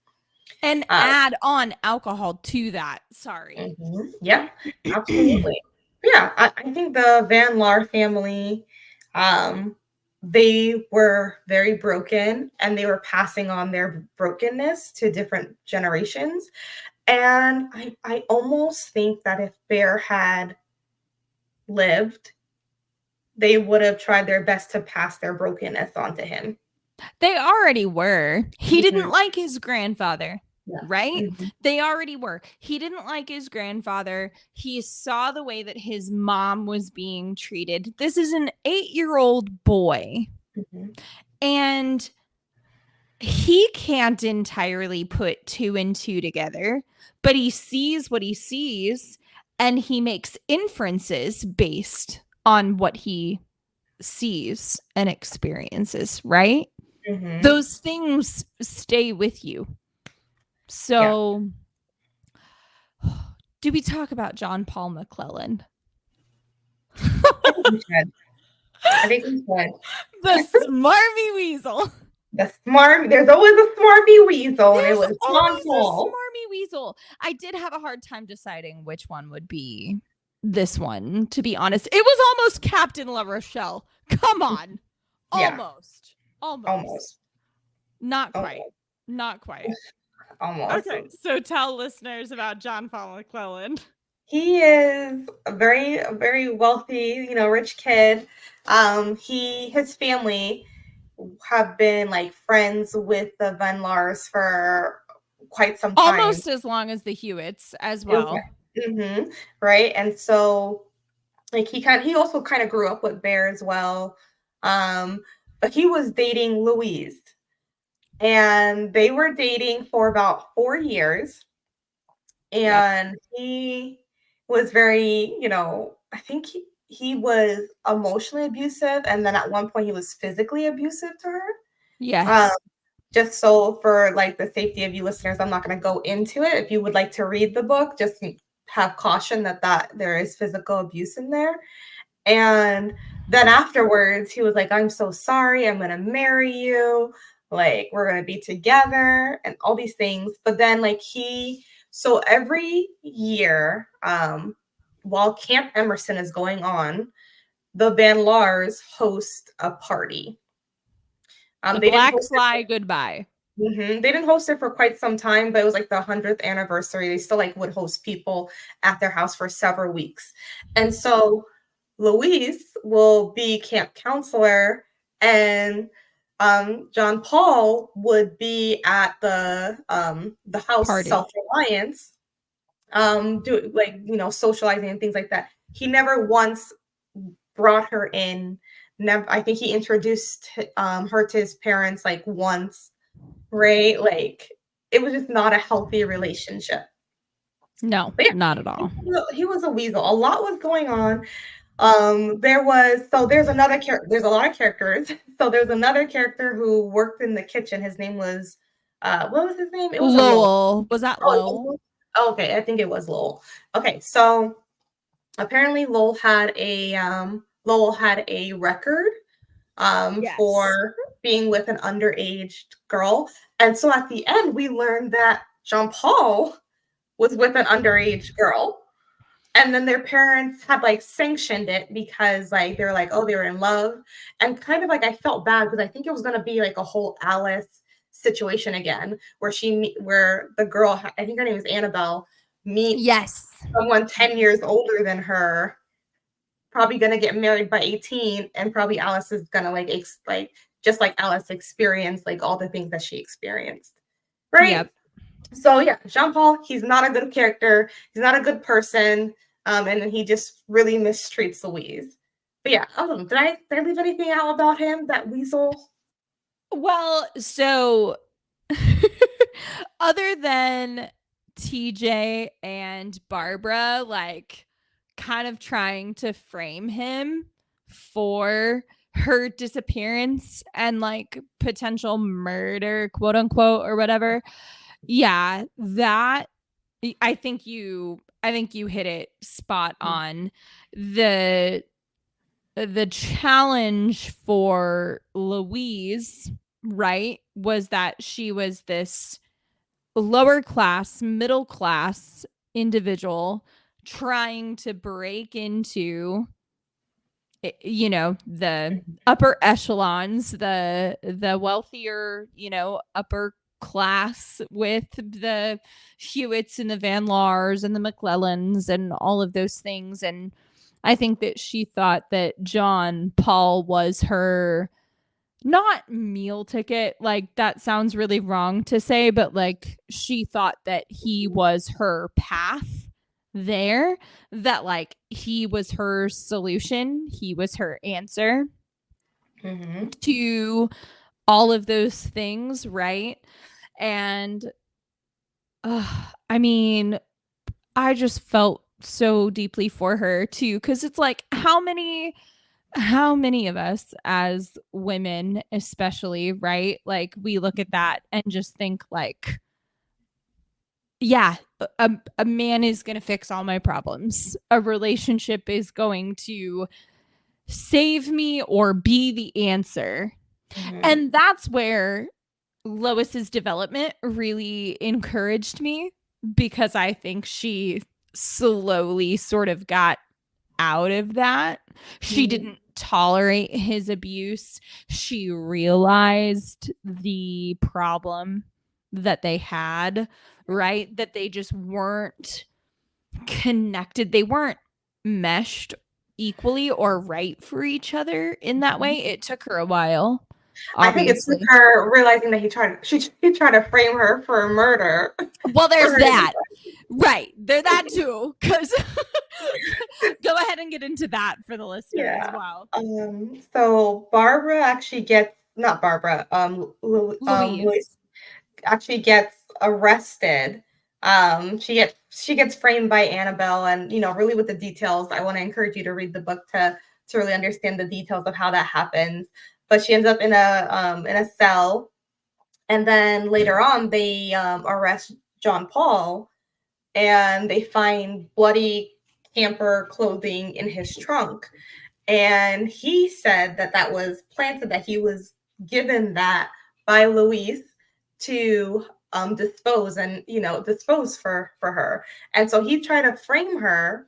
and add on alcohol to that. Sorry. Yeah, absolutely. Yeah, I think the Van Laar family, they were very broken, and they were passing on their brokenness to different generations. And I almost think that if Bear had lived, they would have tried their best to pass their brokenness on to him. They already were. He didn't Mhm. like his grandfather, Yeah. right? Mhm. They already were. He didn't like his grandfather. He saw the way that his mom was being treated. This is an 8-year-old boy, Mhm. and he can't entirely put 2 and 2 together, but he sees what he sees and he makes inferences based on what he sees and experiences, right? Mhm. Those things stay with you. Yeah. So, do we talk about John Paul McClellan? I think we should. The smarmy weasel. There's always a smarmy weasel, and it There's was always John a Paul. smarmy weasel. I did have a hard time deciding which one would be this one, to be honest. It was almost Captain La Rochelle. Come on. Yeah, Almost. Almost. almost. Not quite. Almost. Not quite. Almost. Okay, so tell listeners about John Paul McClellan. He is a very wealthy, rich kid. His family have been like friends with the Van Laars for quite some time. Almost as long as the Hewitts as well. Mm-hmm. Right. And so like he also kind of grew up with Bear as well. But he was dating Louise, and they were dating for about 4 years. And he was very, I think he was emotionally abusive, and then at one point he was physically abusive to her. Yes. Just so for like the safety of you listeners, I'm not going to go into it. If you would like to read the book, just have caution that there is physical abuse in there. And then afterwards, he was like, I'm so sorry. I'm going to marry you. Like, we're going to be together and all these things. But then, like, so every year, while Camp Emerson is going on, the Van Lars host a party. The They didn't Black host Fly goodbye. They didn't host it for quite some time, but it was like the 100th anniversary. They still like would host people at their house for several weeks. And so Louise will be camp counselor, and John Paul would be at the house Party. Self-Reliance, do like, socializing and things like that. He never once brought her in. Never, I think he introduced her to his parents like once, right? Like it was just not a healthy relationship. No, But yeah, not at all. he was a weasel. A lot was going on. There's another character. There's a lot of characters. So there's another character who worked in the kitchen. His name was what was his name? It was a Lowell. Lowell. Was that Lowell? Oh, okay, I think it was Lowell. Okay, so apparently Lowell had a record Yes. for being with an underage girl. And so at the end, we learned that Jean Paul was with an underage girl. And then their parents had like sanctioned it because like they're like, oh, they were in love. And kind of like I felt bad because I think it was gonna be like a whole Alice situation again, where the girl, I think her name is Annabelle, meets someone 10 years older than her, probably gonna get married by 18, and probably Alice is gonna like just like Alice experienced like all the things that she experienced. Right? Yep. So yeah, Jean Paul, he's not a good character, he's not a good person. And then he just really mistreats Louise. But yeah, did I leave anything out about him, that weasel? Well, so other than TJ and Barbara, like kind of trying to frame him for her disappearance and like potential murder, quote unquote, or whatever. Yeah, that I think you hit it spot on. The challenge for Louise, right, was that she was this lower class, middle class individual trying to break into the upper echelons, the wealthier, upper class, with the Hewitts and the Van Lars and the McClellans and all of those things. And I think that she thought that John Paul was her, not meal ticket, like that sounds really wrong to say, but like she thought that he was her path there, that like he was her solution, he was her answer to all of those things, right? And I mean, I just felt so deeply for her too, because it's like how many of us as women especially, right, like we look at that and just think like, yeah, a man is going to fix all my problems, a relationship is going to save me or be the answer. And that's where Lois's development really encouraged me, because I think she slowly sort of got out of that. She didn't tolerate his abuse. She realized the problem that they had, right? That they just weren't connected. They weren't meshed equally or right for each other in that way. It took her a while. Obviously. I think it took her realizing that he tried to frame her for murder. Well, there's that. Right. There's that too. Because go ahead and get into that for the listener as well. So Barbara actually gets, not Barbara, Louise actually gets arrested. She gets framed by Annabelle, and really with the details, I want to encourage you to read the book to really understand the details of how that happens. But she ends up in a cell, and then later on they arrest John Paul, and they find bloody camper clothing in his trunk, and he said that was planted, that he was given that by Louise to dispose for her. And so he tried to frame her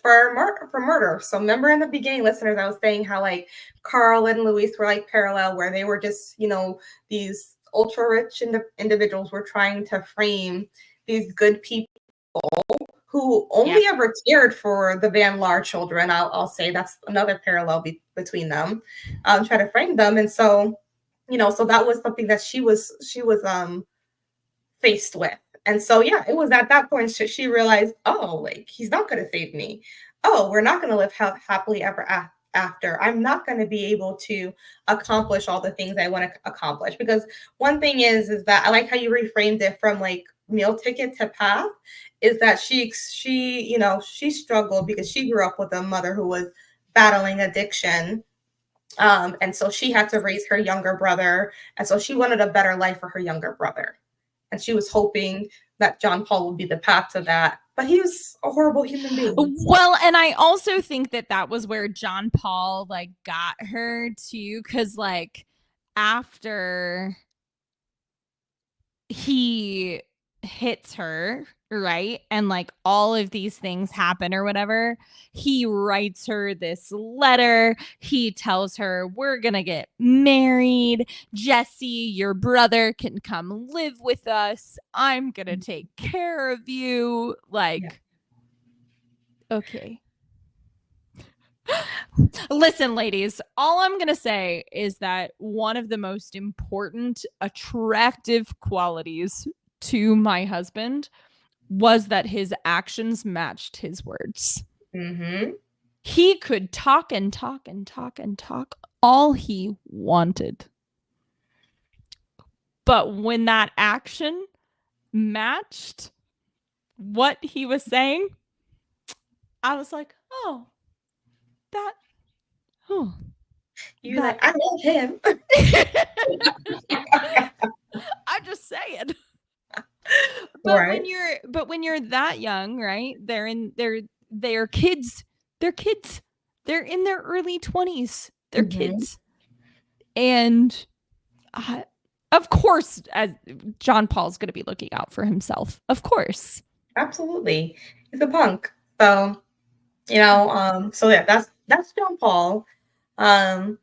for murder. So remember in the beginning, listeners, I was saying how like Carl and Luis were like parallel, where they were just, you know, these ultra rich individuals were trying to frame these good people who only ever cared for the Van Laar children. I'll say that's another parallel between them. Try to frame them, and so, you know, so that was something that she was faced with. And so, yeah, it was at that point she realized, oh, like, he's not going to save me. Oh, we're not going to live happily ever after. I'm not going to be able to accomplish all the things I want to accomplish. Because one thing is that I like how you reframed it from like meal ticket to path, is that she you know, she struggled because she grew up with a mother who was battling addiction. And so she had to raise her younger brother. And so she wanted a better life for her younger brother. And she was hoping that John Paul would be the path to that. But he was a horrible human being. Well, and I also think that was where John Paul like got her too, because like after he hits her, right, and like all of these things happen or whatever, he writes her this letter. He tells her, we're gonna get married, Jesse, your brother can come live with us, I'm gonna take care of you, like, okay. Listen, ladies, all I'm going to say is that one of the most important attractive qualities to my husband was that his actions matched his words. Mm-hmm. He could talk and talk and talk and talk all he wanted. But when that action matched what he was saying, I was like, oh, that, oh. You're like, I love him. I'm just saying. But right. when you're that young, right? They're kids. They're kids. They're in their early 20s. They're kids. And of course, as John Paul's going to be looking out for himself. Of course. Absolutely. He's a punk. So, you know, so yeah, that's John Paul. Kind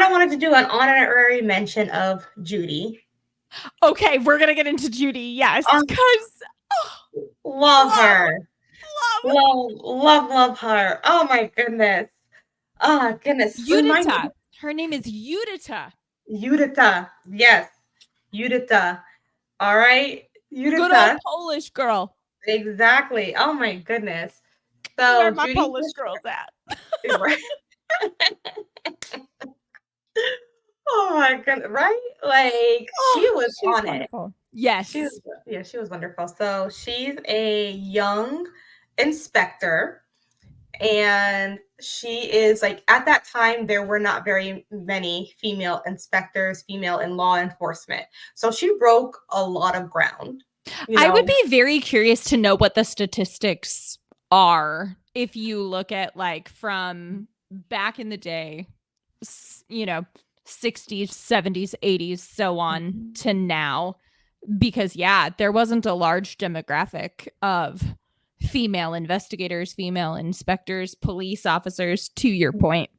of wanted to do an honorary mention of Judy. Okay, we're gonna get into Judy, yes, because love her, love her. Oh my goodness, goodness. Judita. Her name is Judita. Judita, yes, Judita. All right, Judita. Good old Polish girl. Exactly. Oh my goodness. So where are my Judy Polish girls at? Right. Oh my goodness, right? Like, she was on wonderful. it. Yes. She was wonderful. So she's a young inspector, and she is like, at that time, there were not very many female inspectors, female in law enforcement. So she broke a lot of ground. You know? I would be very curious to know what the statistics are if you look at like from back in the day, you know, 60s, 70s, 80s, so on to now, because yeah, there wasn't a large demographic of female investigators, female inspectors, police officers, to your point.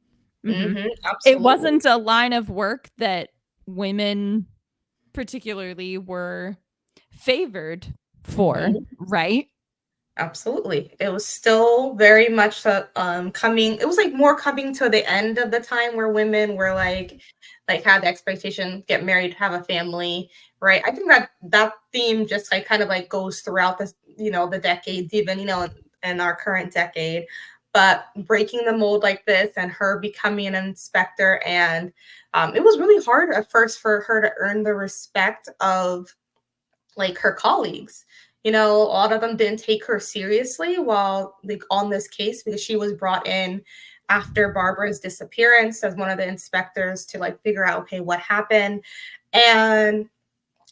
It wasn't a line of work that women particularly were favored for, right? Absolutely. It was still very much coming. It was like more coming to the end of the time where women were like had the expectation, get married, have a family, right? I think that theme just like kind of like goes throughout this, you know, the decades, even, you know, in our current decade. But breaking the mold like this and her becoming an inspector, and it was really hard at first for her to earn the respect of like her colleagues. You know, a lot of them didn't take her seriously while like on this case, because she was brought in after Barbara's disappearance as one of the inspectors to like figure out, okay, what happened. And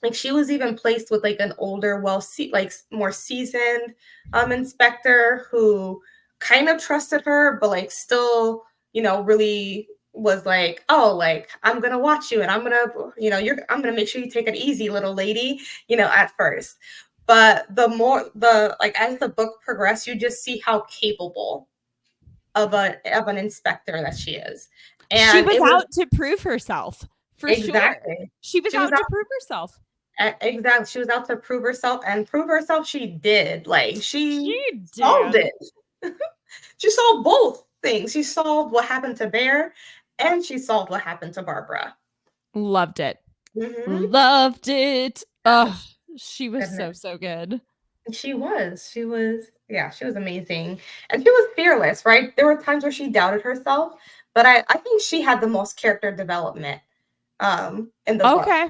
like she was even placed with like an older, like more seasoned inspector who kind of trusted her, but like still, you know, really was like, oh, like, I'm gonna watch you and I'm gonna, you know, I'm gonna make sure you take it easy, little lady, you know, at first. But as the book progressed, you just see how capable of an inspector that she is. She And was it was out to prove herself, for sure. exactly. She was She was out out to prove herself. exactly. She was out to prove herself, and prove herself she did. Like She she solved did. it. She solved both things. She solved what happened to Bear, and she solved what happened to Barbara. Loved it. Mm-hmm. Loved it. Oh, Yes. she was so, Goodness. so good. Yeah, she was amazing. And she was fearless, right? There were times where she doubted herself, but I think she had the most character development in the book. Okay.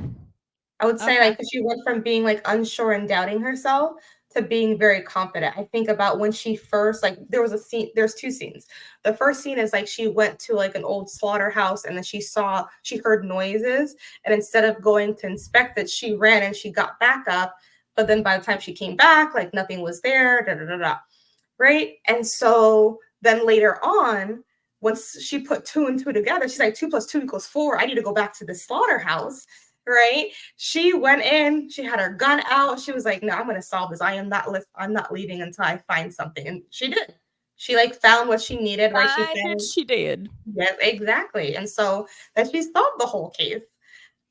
I would say Okay. like she went from being like unsure and doubting herself to being very confident. I think about when she first like there was a scene, there's two scenes. The first scene is like she went to like an old slaughterhouse and then she heard noises, and instead of going to inspect it, she ran and she got back up. But then by the time she came back, like nothing was there, da da da da. Right? And so then later on, once she put two and two together, she's like, 2 + 2 = 4. I need to go back to the slaughterhouse. Right? She went in, she had her gun out. She was like, no, I'm gonna solve this. I'm not leaving until I find something. And she did. She like found what she needed, right? She And found she did. yes, exactly. And so then she solved the whole case.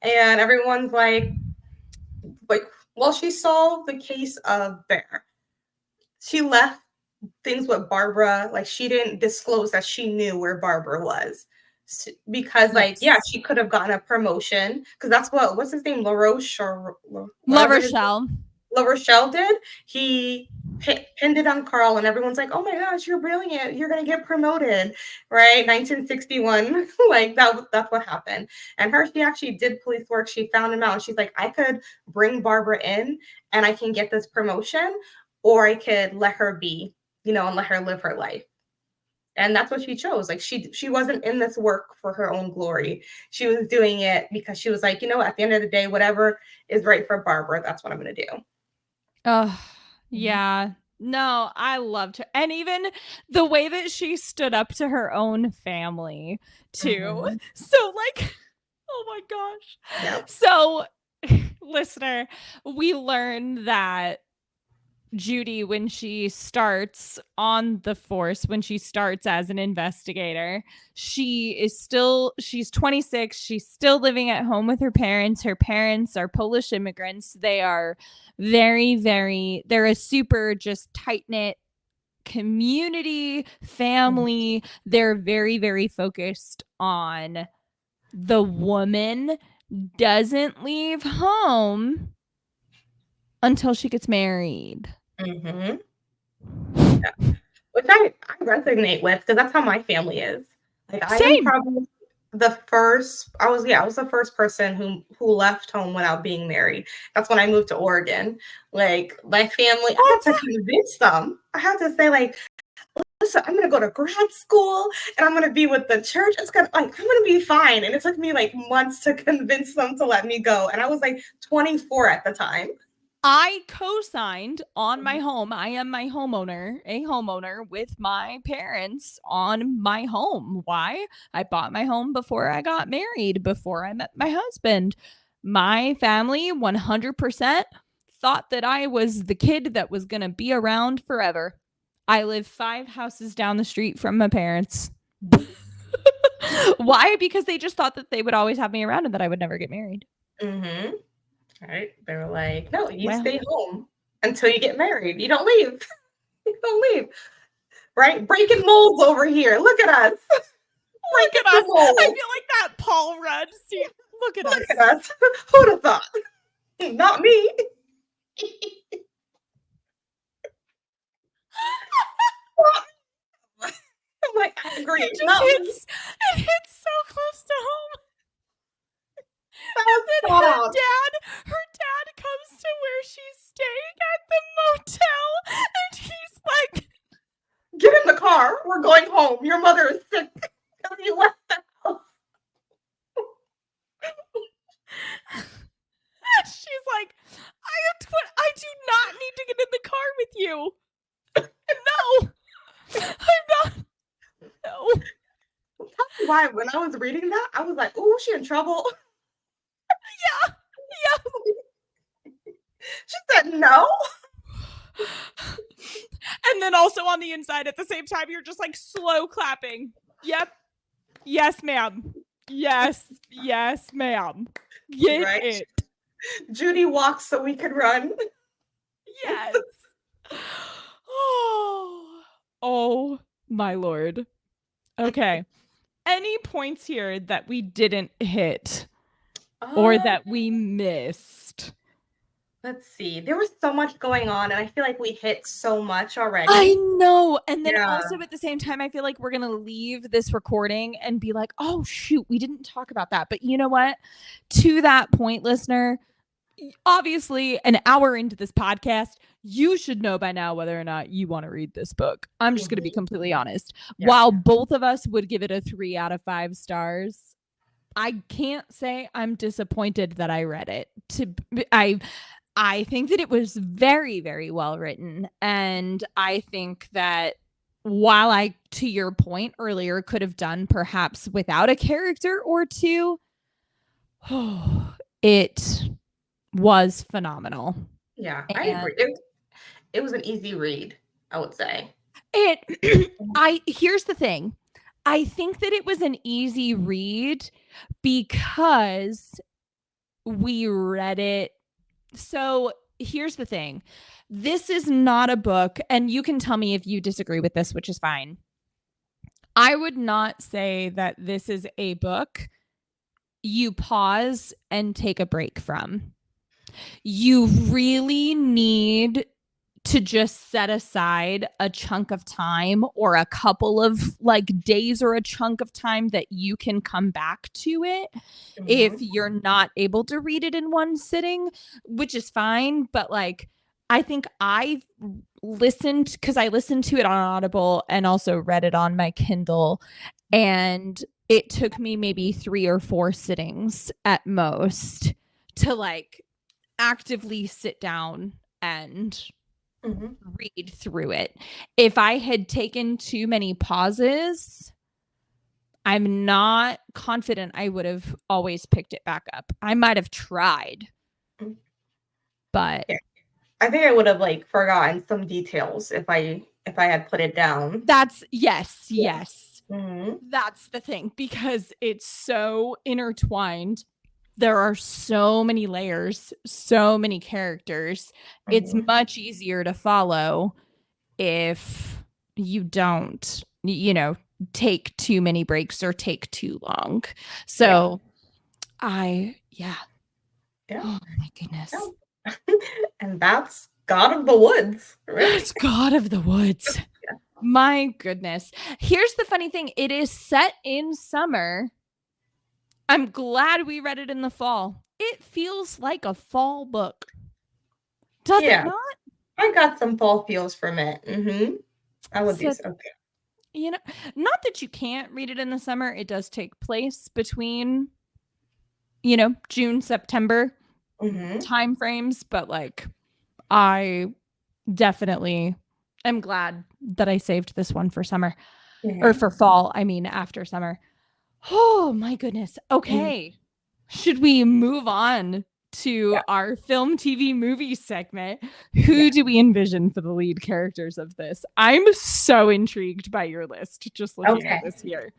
And everyone's like, well, she solved the case of Bear. She left things with Barbara, like she didn't disclose that she knew where Barbara was. Because like yeah, Yes. she could have gotten a promotion because that's what's his name, LaRoche or La whatever his Rochelle. LaRochelle did. He pinned it on Carl, and everyone's like, "Oh my gosh, you're brilliant! You're gonna get promoted!" Right? 1961, like that's what happened. And she actually did police work. She found him out, and she's like, "I could bring Barbara in, and I can get this promotion, or I could let her be, and let her live her life." And that's what she chose. Like she wasn't in this work for her own glory. She was doing it because she was like, at the end of the day, whatever is right for Barbara, that's what I'm gonna do. Oh, Mhm. yeah. No, I loved her. And even the way that she stood up to her own family, too. Mhm. So, like, oh my gosh. Yep. So, listener, we learned that Judy, when she starts on the force, when she starts as an investigator, she's 26. She's still living at home with her parents. Her parents are Polish immigrants. They are they're a super just tight knit community, family. They're very, very focused on the woman doesn't leave home until she gets married. Mhm. Yeah. Which I resonate with because that's how my family is. Like I am Same. probably the first. I was the first person who left home without being married. That's when I moved to Oregon. Like my family, I had to convince them. I had to say like, listen, I'm gonna go to grad school and I'm gonna be with the church. I'm gonna be fine. And it took me like months to convince them to let me go. And I was like 24 at the time. I co-signed on my home. I am a homeowner with my parents on my home. Why? I bought my home before I got married, before I met my husband. My family 100% thought that I was the kid that was going to be around forever. I live 5 houses down the street from my parents. Why? Because they just thought that they would always have me around and that I would never get married. Mm-hmm. Right? They were like, no, you Well, stay home until you get married. You don't leave. You don't leave. Right? Breaking molds over here. Look at us. look Breaking at us. the I mold. feel like that Paul Rudd scene. Look at us. Look at us. Who'd have thought? Not me. I'm like, I agree. It just Not me. hits so close to home. That And was then thought her out. dad comes to where she's staying at the motel, and he's like, Get in the car. We're going home. Your mother is sick. Because you left the house. she's like, I do not need to get in the car with you. No, I'm not. No. Tell me why when I was reading that, I was like, ooh, she in trouble. Yeah. She said no. And then also on the inside at the same time, you're just like slow clapping. Yep. Yes, ma'am. Yes. Yes, ma'am. Get Right? it. Judy walks so we could run. Yes. Oh my Lord. Okay. Any points here that we didn't hit or that we missed? Let's see. There was so much going on, and I feel like we hit so much already. I know. And then Yeah. also at the same time, I feel like we're going to leave this recording and be like, oh, shoot, we didn't talk about that. But you know what? To that point, listener, obviously, an hour into this podcast, you should know by now whether or not you want to read this book. I'm just going to be completely honest. Yeah. While both of us would give it a 3 out of 5 stars, I can't say I'm disappointed that I read it. I think that it was very, very well written. And I think that while I, to your point earlier, could have done perhaps without a character or two, it was phenomenal. Yeah, I agree. It was an easy read, I would say. Here's the thing. I think that it was an easy read because we read it. So here's the thing. This is not a book, and you can tell me if you disagree with this, which is fine. I would not say that this is a book you pause and take a break from. You really need to just set aside a chunk of time or a couple of like days or a chunk of time that you can come back to it if you're not able to read it in one sitting, which is fine. But like, I think I listened because I listened to it on Audible and also read it on my Kindle, and it took me maybe 3 or 4 sittings at most to like actively sit down and read through it. If I had taken too many pauses, I'm not confident I would have always picked it back up. I might have tried, but I think I would have like forgotten some details if I had put it down. That's yes. That's the thing, because it's so intertwined. There are so many layers, so many characters. It's much easier to follow if you don't, take too many breaks or take too long. So Oh my goodness. And that's God of the Woods. Right? That's God of the Woods. My goodness. Here's the funny thing. It is set in summer. I'm glad we read it in the fall. It feels like a fall book. Does it not? I got some fall feels from it. I would do so. Not that you can't read it in the summer. It does take place between, June, September time frames. But like, I definitely am glad that I saved this one for summer or for fall. I mean, after summer. Oh my goodness. Okay. Should we move on to our film, TV, movie segment? Who do we envision for the lead characters of this? I'm so intrigued by your list just looking at this here.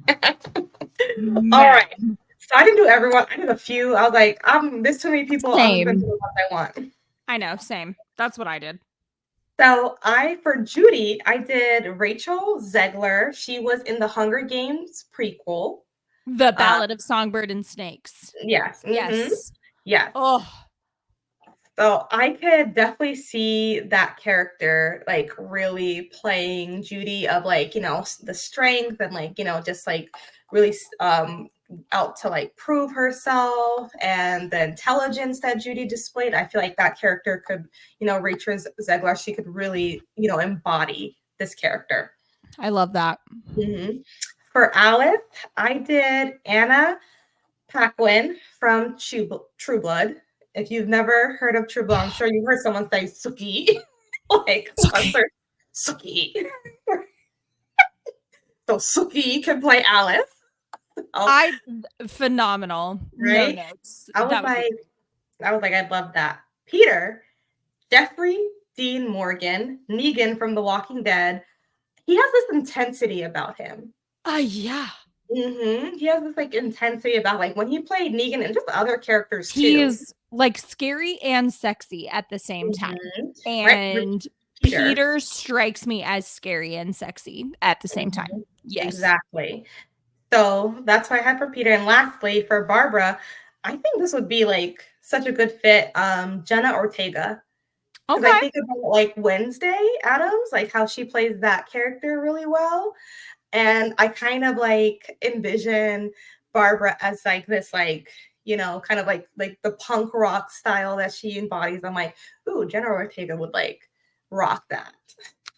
All right. So I didn't do everyone. I did a few. I was like, there's too many people. Same. I'm going to do the ones I want. I know. Same. That's what I did. So for Judy, I did Rachel Zegler. She was in the Hunger Games prequel. The Ballad of Songbird and Snakes. Yes. Yes. Yes. Oh. So I could definitely see that character like really playing Judy of like, the strength and like, just like really out to like prove herself, and the intelligence that Judy displayed. I feel like that character could, Rachel Zegler, she could really, embody this character. I love that. For Alice, I did Anna Paquin from True Blood. If you've never heard of True Blood, I'm sure you've heard someone say Suki. Like, Suki. So Suki can play Alice. Phenomenal. Right? No notes. I was like, I love that. Peter, Jeffrey Dean Morgan, Negan from The Walking Dead. He has this intensity about him. Yeah. He has this like intensity about like when he played Negan and just other characters too. He is like scary and sexy at the same time. And Peter strikes me as scary and sexy at the same time. Yes. Exactly. So that's what I had for Peter. And lastly, for Barbara, I think this would be like such a good fit. Jenna Ortega. Because I think about like Wednesday Addams, like how she plays that character really well. And I kind of like envision Barbara as like this, like, you know, kind of like the punk rock style that she embodies. I'm like, ooh, Jenna Ortega would like rock that.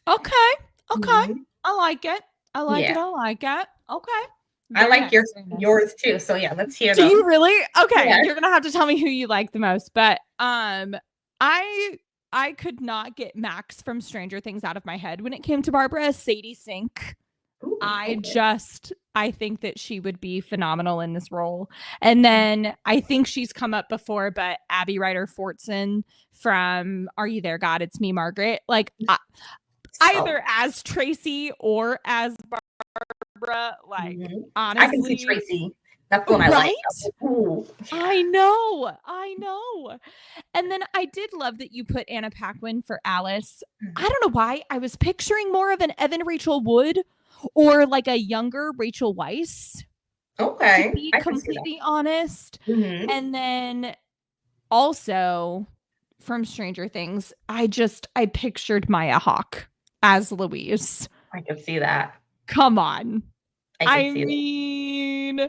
Okay. I like it. I like it. Okay. I like yours too. So yeah, let's hear them. Do you really? Okay. You're gonna have to tell me who you like the most. But I could not get Max from Stranger Things out of my head when it came to Barbara. Sadie Sink. Ooh, I think that she would be phenomenal in this role. And then I think she's come up before, but Abby Ryder Fortson from Are You There, God? It's Me, Margaret. Like either as Tracy or as Barbara. Like honestly, I can see Tracy. That's the one I like. Ooh. I know. And then I did love that you put Anna Paquin for Alice. I don't know why. I was picturing more of an Evan Rachel Wood or like a younger Rachel Weisz. Okay. To be completely honest. And then also from Stranger Things, I pictured Maya Hawke as Louise. I can see that. Come on. I mean,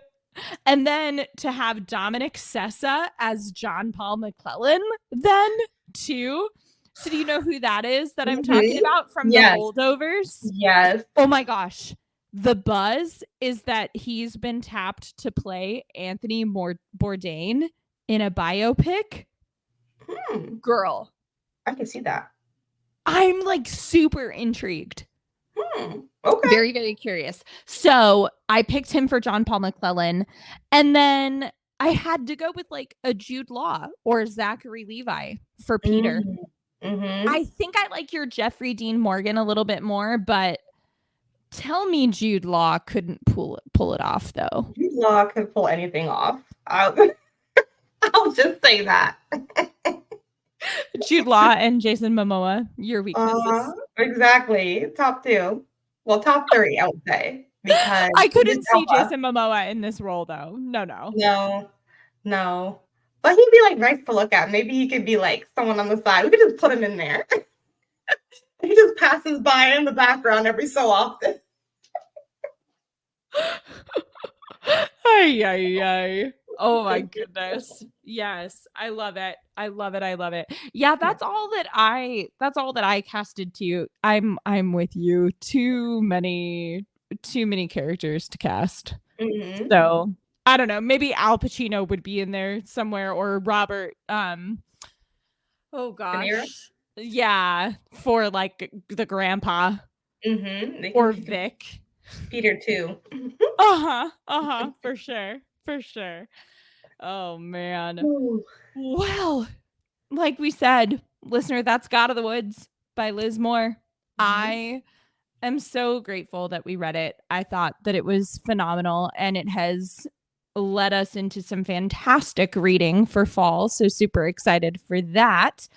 and then to have Dominic Sessa as John Paul McClellan then too. So do you know who that is that I'm talking about from the Holdovers? Yes. Oh my gosh. The buzz is that he's been tapped to play Anthony Bourdain in a biopic. Girl. I can see that. I'm like super intrigued. Okay. Very, very curious. So I picked him for John Paul McClellan. And then I had to go with like a Jude Law or Zachary Levi for Peter. I think I like your Jeffrey Dean Morgan a little bit more, but tell me Jude Law couldn't pull it off though. Jude Law could pull anything off. I'll just say that. Jude Law and Jason Momoa, your weaknesses. Exactly. Top 2. Well, top 3, I would say. Because I couldn't see Jason Momoa in this role though. No. But he'd be like nice to look at. Maybe he could be like someone on the side. We could just put him in there. He just passes by in the background every so often. Ay. Oh my goodness. Yes. I love it. Yeah, that's all that I casted too. I'm with you. Too many characters to cast. So I don't know. Maybe Al Pacino would be in there somewhere or Robert. Oh gosh. Yeah. For like the grandpa. Or Vic. Peter too. For sure. Oh man. Ooh. Well, like we said, listener, that's God of the Woods by Liz Moore. I am so grateful that we read it. I thought that it was phenomenal and it has led us into some fantastic reading for fall. So super excited for that.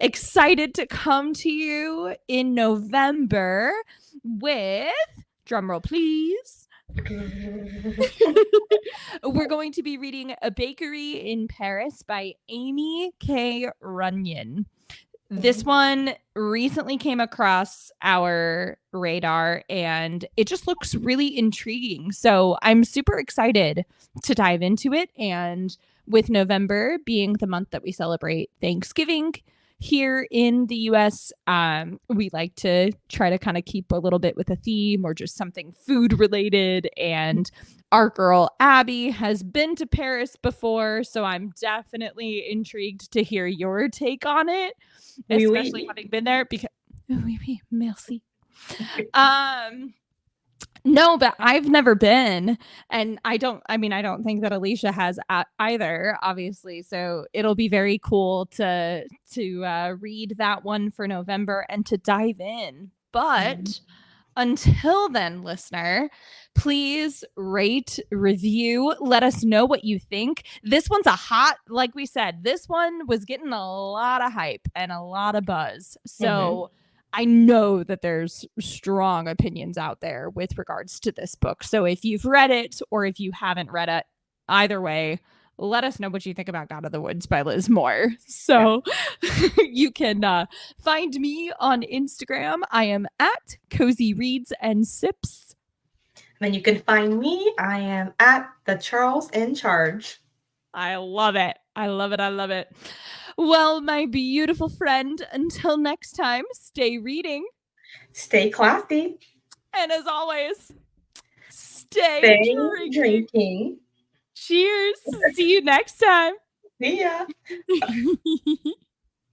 Excited to come to you in November with, drumroll please, we're going to be reading A Bakery in Paris by Amy K. Runyon. This one recently came across our radar and it just looks really intriguing. So I'm super excited to dive into it. And with November being the month that we celebrate Thanksgiving here in the US, we like to try to kind of keep a little bit with a theme or just something food related. And our girl Abby has been to Paris before, so I'm definitely intrigued to hear your take on it, especially having been there because merci. No, but I've never been, and I mean, I don't think that Alicia has either, obviously. So it'll be very cool to read that one for November and to dive in. Mhm. But until then, listener, please rate, review, let us know what you think. This one's like we said, this one was getting a lot of hype and a lot of buzz. So I know that there's strong opinions out there with regards to this book. So if you've read it or if you haven't read it, either way, let us know what you think about God of the Woods by Liz Moore. So you can find me on Instagram. I am at Cozy Reads and Sips. Then you can find me. I am at the Charles in Charge. I love it. I love it. I love it. Well, my beautiful friend, until next time, stay reading. Stay classy. And as always, stay drinking. Cheers. See you next time. See ya.